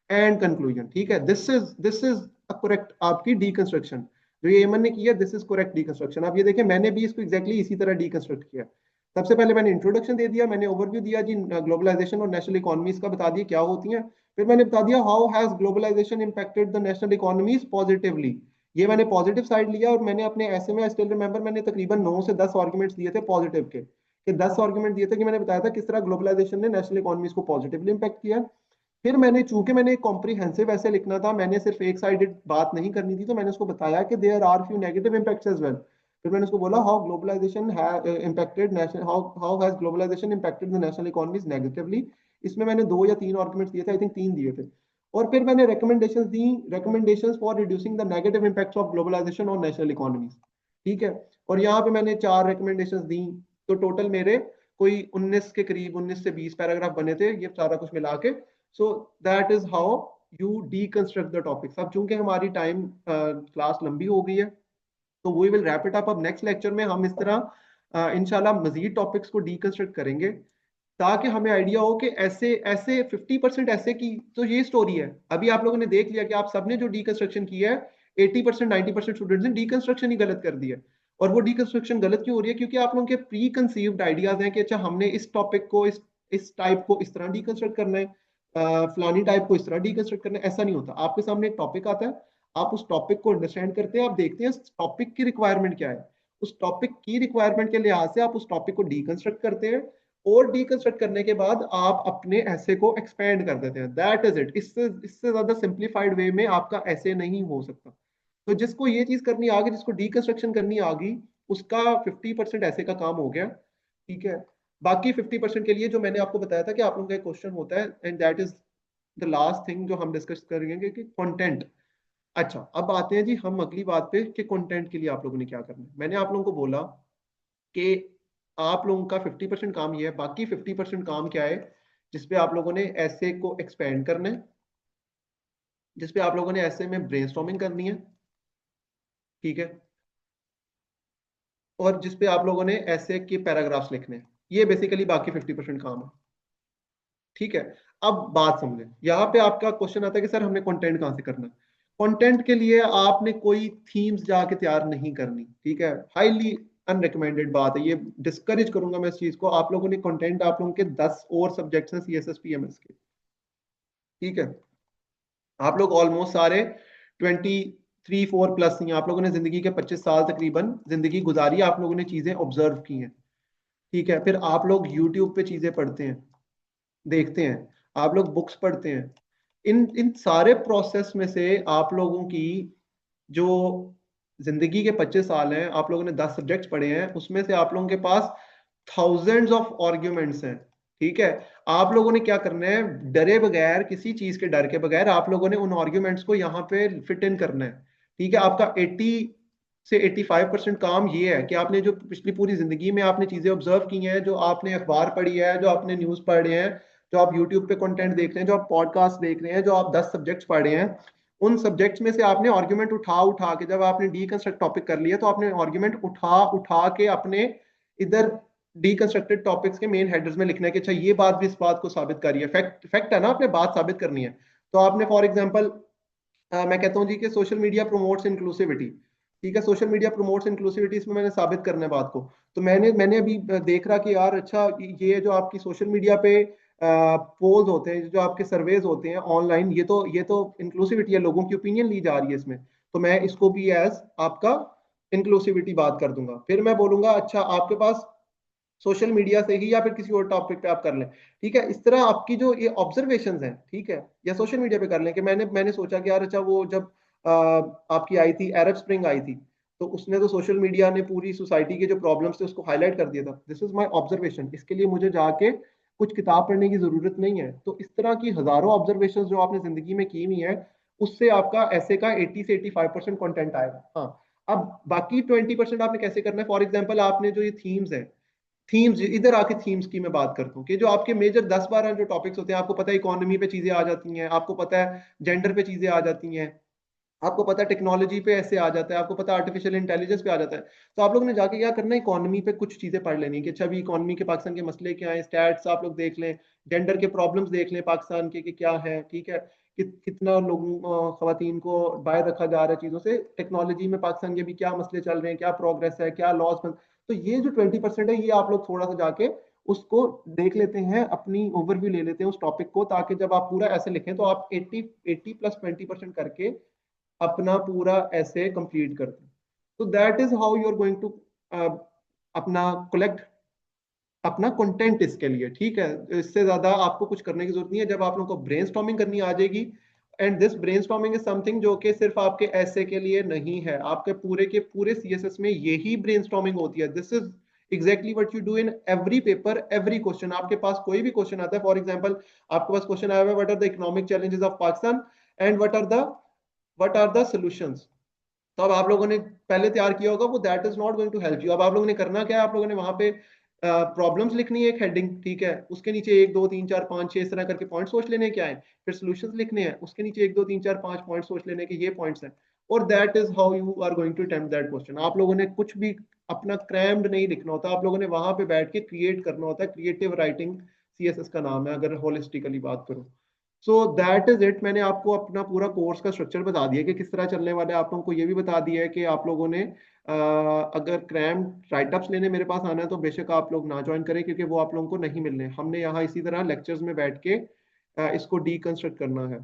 and conclusion. ठीक है, दिस इज अ करेक्ट आपकी deconstruction जो ये एमन ने किया, दिस इज करेक्ट डीकंस्ट्रक्शन। आप ये देखिए मैंने भी इसको एग्जैक्टली इसी तरह डीकंस्ट्रक्ट किया। सबसे पहले मैंने इंट्रोडक्शन दे दिया, मैंने ओवरव्यू दिया जी ग्लोबलाइजेशन और नेशनल इकोनॉमीज का, बता दिया क्या होती हैं। फिर मैंने बता दिया how has globalisation impacted the national economies positively. ये मैंने पॉजिटिव साइड लिया, और मैंने अपने ऐसे में स्टिल रिमेंबर मैंने तकरीबन 9 से 10 आर्गुमेंट्स दिए थे पॉजिटिव के, कि 10 आर्गुमेंट दिए थे कि मैंने बताया था किस तरह ग्लोबलाइजेशन ने नेशनल इकोनॉमीज को पॉजिटिवली इम्पैक्ट किया। फिर मैंने, चूंकि मैंने एक कॉम्प्रीहेंसिव ऐसे लिखना था, मैंने सिर्फ एक साइडेड बात नहीं करनी थी, तो मैंने उसको बताया कि there are few negative impacts as well. फिर मैंने उसको बोला how globalisation impacted national, how has globalisation impacted the national economies negatively. इसमें मैंने 2 या 3 आर्गुमेंट्स दिए थे, आई थिंक 3 दिए थे। और फिर मैंने रिकमेंडेशंस दी, recommendations for reducing the negative impacts of globalisation on national economies. ठीक है, और यहाँ पे मैंने 4 रिकमेंडेशंस दी। तो टोटल मेरे कोई 19 के करीब, 19 से 20 पैराग्राफ बने थे, ये सारा कुछ मिला के। So that is how you deconstruct the topics. अब चूंकि हमारी टाइम क्लास लंबी हो गई है, तो we will wrap it up. अब नेक्स्ट लेक्चर में हम इस तरह इंशाल्लाह मजीद टॉपिक्स को डीकंस्ट्रक्ट करेंगे, ताकि हमें आइडिया हो कि ऐसे ऐसे 50% ऐसे की तो ये स्टोरी है। अभी आप लोगों ने देख लिया कि आप सबने जो डीकंस्ट्रक्शन किया है, 80% 90% स्टूडेंट्स ने डीकंस्ट्रक्शन ही गलत कर दिया है। और वो डीकंस्ट्रक्शन गलत क्यों हो रही है? क्योंकि आप लोगों के प्री कंसीव्ड आइडियाज हैं कि अच्छा हमने इस टॉपिक को इस टाइप को इस तरह डीकंस्ट्रक्ट करना है, फलानी टाइप को इस तरह डीकंस्ट्रक्ट करना है। ऐसा नहीं होता। आपके सामने एक टॉपिक आता है, आप उस टॉपिक को अंडरस्टैंड करते हैं, आप देखते हैं टॉपिक की रिक्वायरमेंट क्या है, उस टॉपिक की रिक्वायरमेंट के लिहाज से आप उस टॉपिक को डीकंस्ट्रक्ट करते हैं, और डीकंस्ट्रक्ट करने के बाद आप अपने ऐसे को एक्सपेंड कर देते हैं। That is it. इससे इससे ज्यादा सिंप्लीफाइड वे में आपका ऐसे नहीं हो सकता। तो जिसको ये चीज करनी आ गई, जिसको डीकंस्ट्रक्शन करनी आ गई, उसका 50% ऐसे का काम हो गया। ठीक है, बाकी 50% के लिए जो मैंने आपको बताया था कि आप लोगों का एक क्वेश्चन होता है, and that is the last thing जो हम डिस्कस करेंगे कि कंटेंट। अच्छा, अब आते हैं जी हम अगली बात पे कि कंटेंट के लिए आप लोगों ने क्या करना है। मैंने आप लोगों को बोला कि आप लोगों का 50% काम ये है, बाकी 50% काम क्या है? जिसपे आप लोगों ने ऐसे को एक्सपेंड करना है, जिसपे आप लोगों ने ऐसे में ब्रेनस्टॉर्मिंग करनी है। ठीक है, और जिसपे आप लोगों ने ऐसे के पैराग्राफ्स लिखने हैं। ये बेसिकली बाकी 50% काम है। ठीक है, अब बात समझें। यहाँ पे आपका क्वेश्चन आता है कि सर हमने कंटेंट कहाँ से करना है? कंटेंट के लिए आपने कोई थीम्स जाके तैयार नहीं करनी। ठीक है, हाईली अनरिकमेंडेड बात है, ये डिस्करेज करूंगा मैं इस चीज को। आप लोगों ने कंटेंट, आप लोगों के 10 और सब्जेक्ट्स हैं CSS PMS के। ठीक है, आप लोग ऑलमोस्ट सारे 23 4 प्लस ही हैं। आप लोगों ने जिंदगी के 25 साल तकरीबन जिंदगी गुजारी है, आप लोगों ने चीजें ऑब्जर्व की हैं। ठीक है, फिर आप लोग यूट्यूब पे चीजें पढ़ते हैं, देखते हैं, आप लोग बुक्स पढ़ते हैं। इन इन सारे प्रोसेस में से आप लोगों की जो जिंदगी के 25 साल हैं, आप लोगों ने 10 सब्जेक्ट्स पढ़े हैं, उसमें से आप लोगों के पास थाउजेंड्स ऑफ आर्ग्यूमेंट्स हैं। ठीक है, आप लोगों ने क्या करना है? डरे बगैर, किसी चीज के डर के बगैर आप लोगों ने उन आर्ग्यूमेंट्स को यहाँ पे फिट इन करना है। ठीक है, आपका 80 से 85% काम ये है कि आपने जो पिछली पूरी जिंदगी में आपने चीजें ऑब्जर्व की हैं, जो आपने अखबार पढ़ी है, जो आपने न्यूज पढ़े हैं, जो आप यूट्यूब पे कंटेंट देख रहे हैं, जो आप पॉडकास्ट देख रहे हैं, जो आप 10 सब्जेक्ट्स पढ़े हैं, उन सब्जेक्ट्स में से आपने आर्ग्यूमेंट उठा उठा के, जब आपने डीकंस्ट्रक्ट टॉपिक कर लिया, तो आपने आर्ग्यूमेंट उठा उठा के अपने इधर डीकंस्ट्रक्टेड टॉपिक्स के मेन हेडर्स में लिखना है कि अच्छा ये बात भी इस बात को साबित कर रही है। फैक्ट फैक्ट है ना, आपने बात साबित करनी है। तो आपने फॉर एग्जांपल, मैं कहता हूँ जी कि सोशल मीडिया प्रमोट्स इंक्लूसिविटी। ठीक है, सोशल मीडिया प्रमोट्स इंक्लूसिविटी, इसमें मैंने साबित करना है बात को। तो मैंने अभी देख रहा कि यार अच्छा, ये जो आपकी सोशल मीडिया पे पोल्स होते हैं, जो आपके सर्वेज होते हैं ऑनलाइन, ये तो इंक्लूसिविटी है, लोगों की ओपिनियन ली जा रही है इसमें। तो मैं इसको भी एज आपका इंक्लूसिविटी बात कर दूंगा। फिर मैं बोलूंगा अच्छा, आपके पास सोशल मीडिया से ही या फिर किसी और टॉपिक पे आप कर लें। ठीक है, इस तरह आपकी जो ये ऑब्जर्वेशंस हैं, ठीक है, या सोशल मीडिया पे कर लें कि मैंने सोचा कि यार अच्छा, वो जब आपकी आई थी, अरब स्प्रिंग आई थी, तो उसने तो सोशल मीडिया ने पूरी सोसाइटी के जो प्रॉब्लम्स थे उसको हाईलाइट कर दिया था। दिस इज माय ऑब्जर्वेशन, इसके लिए मुझे जाके कुछ किताब पढ़ने की जरूरत नहीं है। तो इस तरह की हजारों ऑब्जर्वेशन जो आपने जिंदगी में की हुई है, उससे आपका ऐसे का 80 से 85% कंटेंट आएगा। हाँ, अब बाकी 20% आपने कैसे करना है? फॉर एग्जाम्पल, आपने जो ये थीम्स है, थीम्स, इधर आके थीम्स की मैं बात करता हूँ कि जो आपके मेजर 10 12 जो टॉपिक्स होते हैं, आपको पता है इकोनॉमी पे चीजें आ जाती हैं, आपको पता है जेंडर पे चीजें आ जाती हैं, आपको पता है टेक्नोलॉजी पे ऐसे आ जाता है, आपको पता है आर्टिफिशियल इंटेलिजेंस पे आ जाता है। तो आप लोगों ने जाके क्या करना है? इकोनॉमी पे कुछ चीजें पढ़ लेनी है कि अच्छा, अभी इकोनॉमी के पाकिस्तान के मसले क्या हैं, स्टैट्स आप लोग देख लें, जेंडर के प्रॉब्लम्स देख लें पाकिस्तान के कि क्या है। ठीक है, कितना लोगों खवातीन को बाहर रखा जा रहा है चीजों से, टेक्नोलॉजी में पाकिस्तान के भी क्या मसले चल रहे हैं, क्या प्रोग्रेस है, क्या लॉस। तो ये जो 20% है, ये आप लोग थोड़ा सा जाके उसको देख लेते हैं, अपनी ओवरव्यू ले लेते हैं उस टॉपिक को, ताकि जब आप पूरा ऐसे लिखें तो आप 80 प्लस 20% करके अपना पूरा ऐसे कंप्लीट कर दें। तो that is how you are going to अपना कलेक्ट अपना कंटेंट इसके लिए, ठीक है। इससे ज्यादा आपको कुछ करने की जरूरत नहीं है। जब आप लोगों को ब्रेनस्टॉर्मिंग करनी आ जाएगी, and this brainstorming is something जो कि सिर्फ आपके ऐसे के लिए नहीं है, आपके पूरे के पूरे सीएसएस में यही ब्रेनस्टॉर्मिंग होती है। This is exactly what you do in every paper, every question. आपके पास कोई भी क्वेश्चन आता है, फॉर एग्जांपल आपके पास क्वेश्चन आया हुआ है, what are the economic challenges of Pakistan and what are the solutions. तो अब आप लोगों ने पहले तैयार किया होगा वो, that is not going to help you. अब आप लोगों ने करना क्या है, आप लोगों ने वहां पे प्रॉब्लम्स लिखनी है, एक हेडिंग, ठीक है, उसके नीचे 1 2 3 4 5 6 इस तरह करके पॉइंट सोच लेने क्या है, फिर सॉल्यूशंस लिखने हैं, उसके नीचे 1 2 3 4 5 पॉइंट सोच लेने के ये पॉइंट्स हैं। और that is how you are going to attempt that question. आप लोगों ने कुछ भी अपना क्रैम्ड नहीं लिखना होता, आप लोगों ने वहां पे बैठ के क्रिएट करना होता है। क्रिएटिव राइटिंग सीएसएस का नाम है, अगर होलिस्टिकली बात करूं। So that is it. मैंने आपको अपना पूरा कोर्स का स्ट्रक्चर बता दिया कि किस तरह चलने वाला है। आप लोगों को ये भी बता दिया है कि आप लोगों ने अगर क्रैम राइटअप्स लेने मेरे पास आना है तो बेशक आप लोग ना ज्वाइन करें, क्योंकि वो आप लोगों को नहीं मिलने। हमने यहाँ इसी तरह लेक्चर्स में बैठ के इसको डीकंस्ट्रक्ट करना है।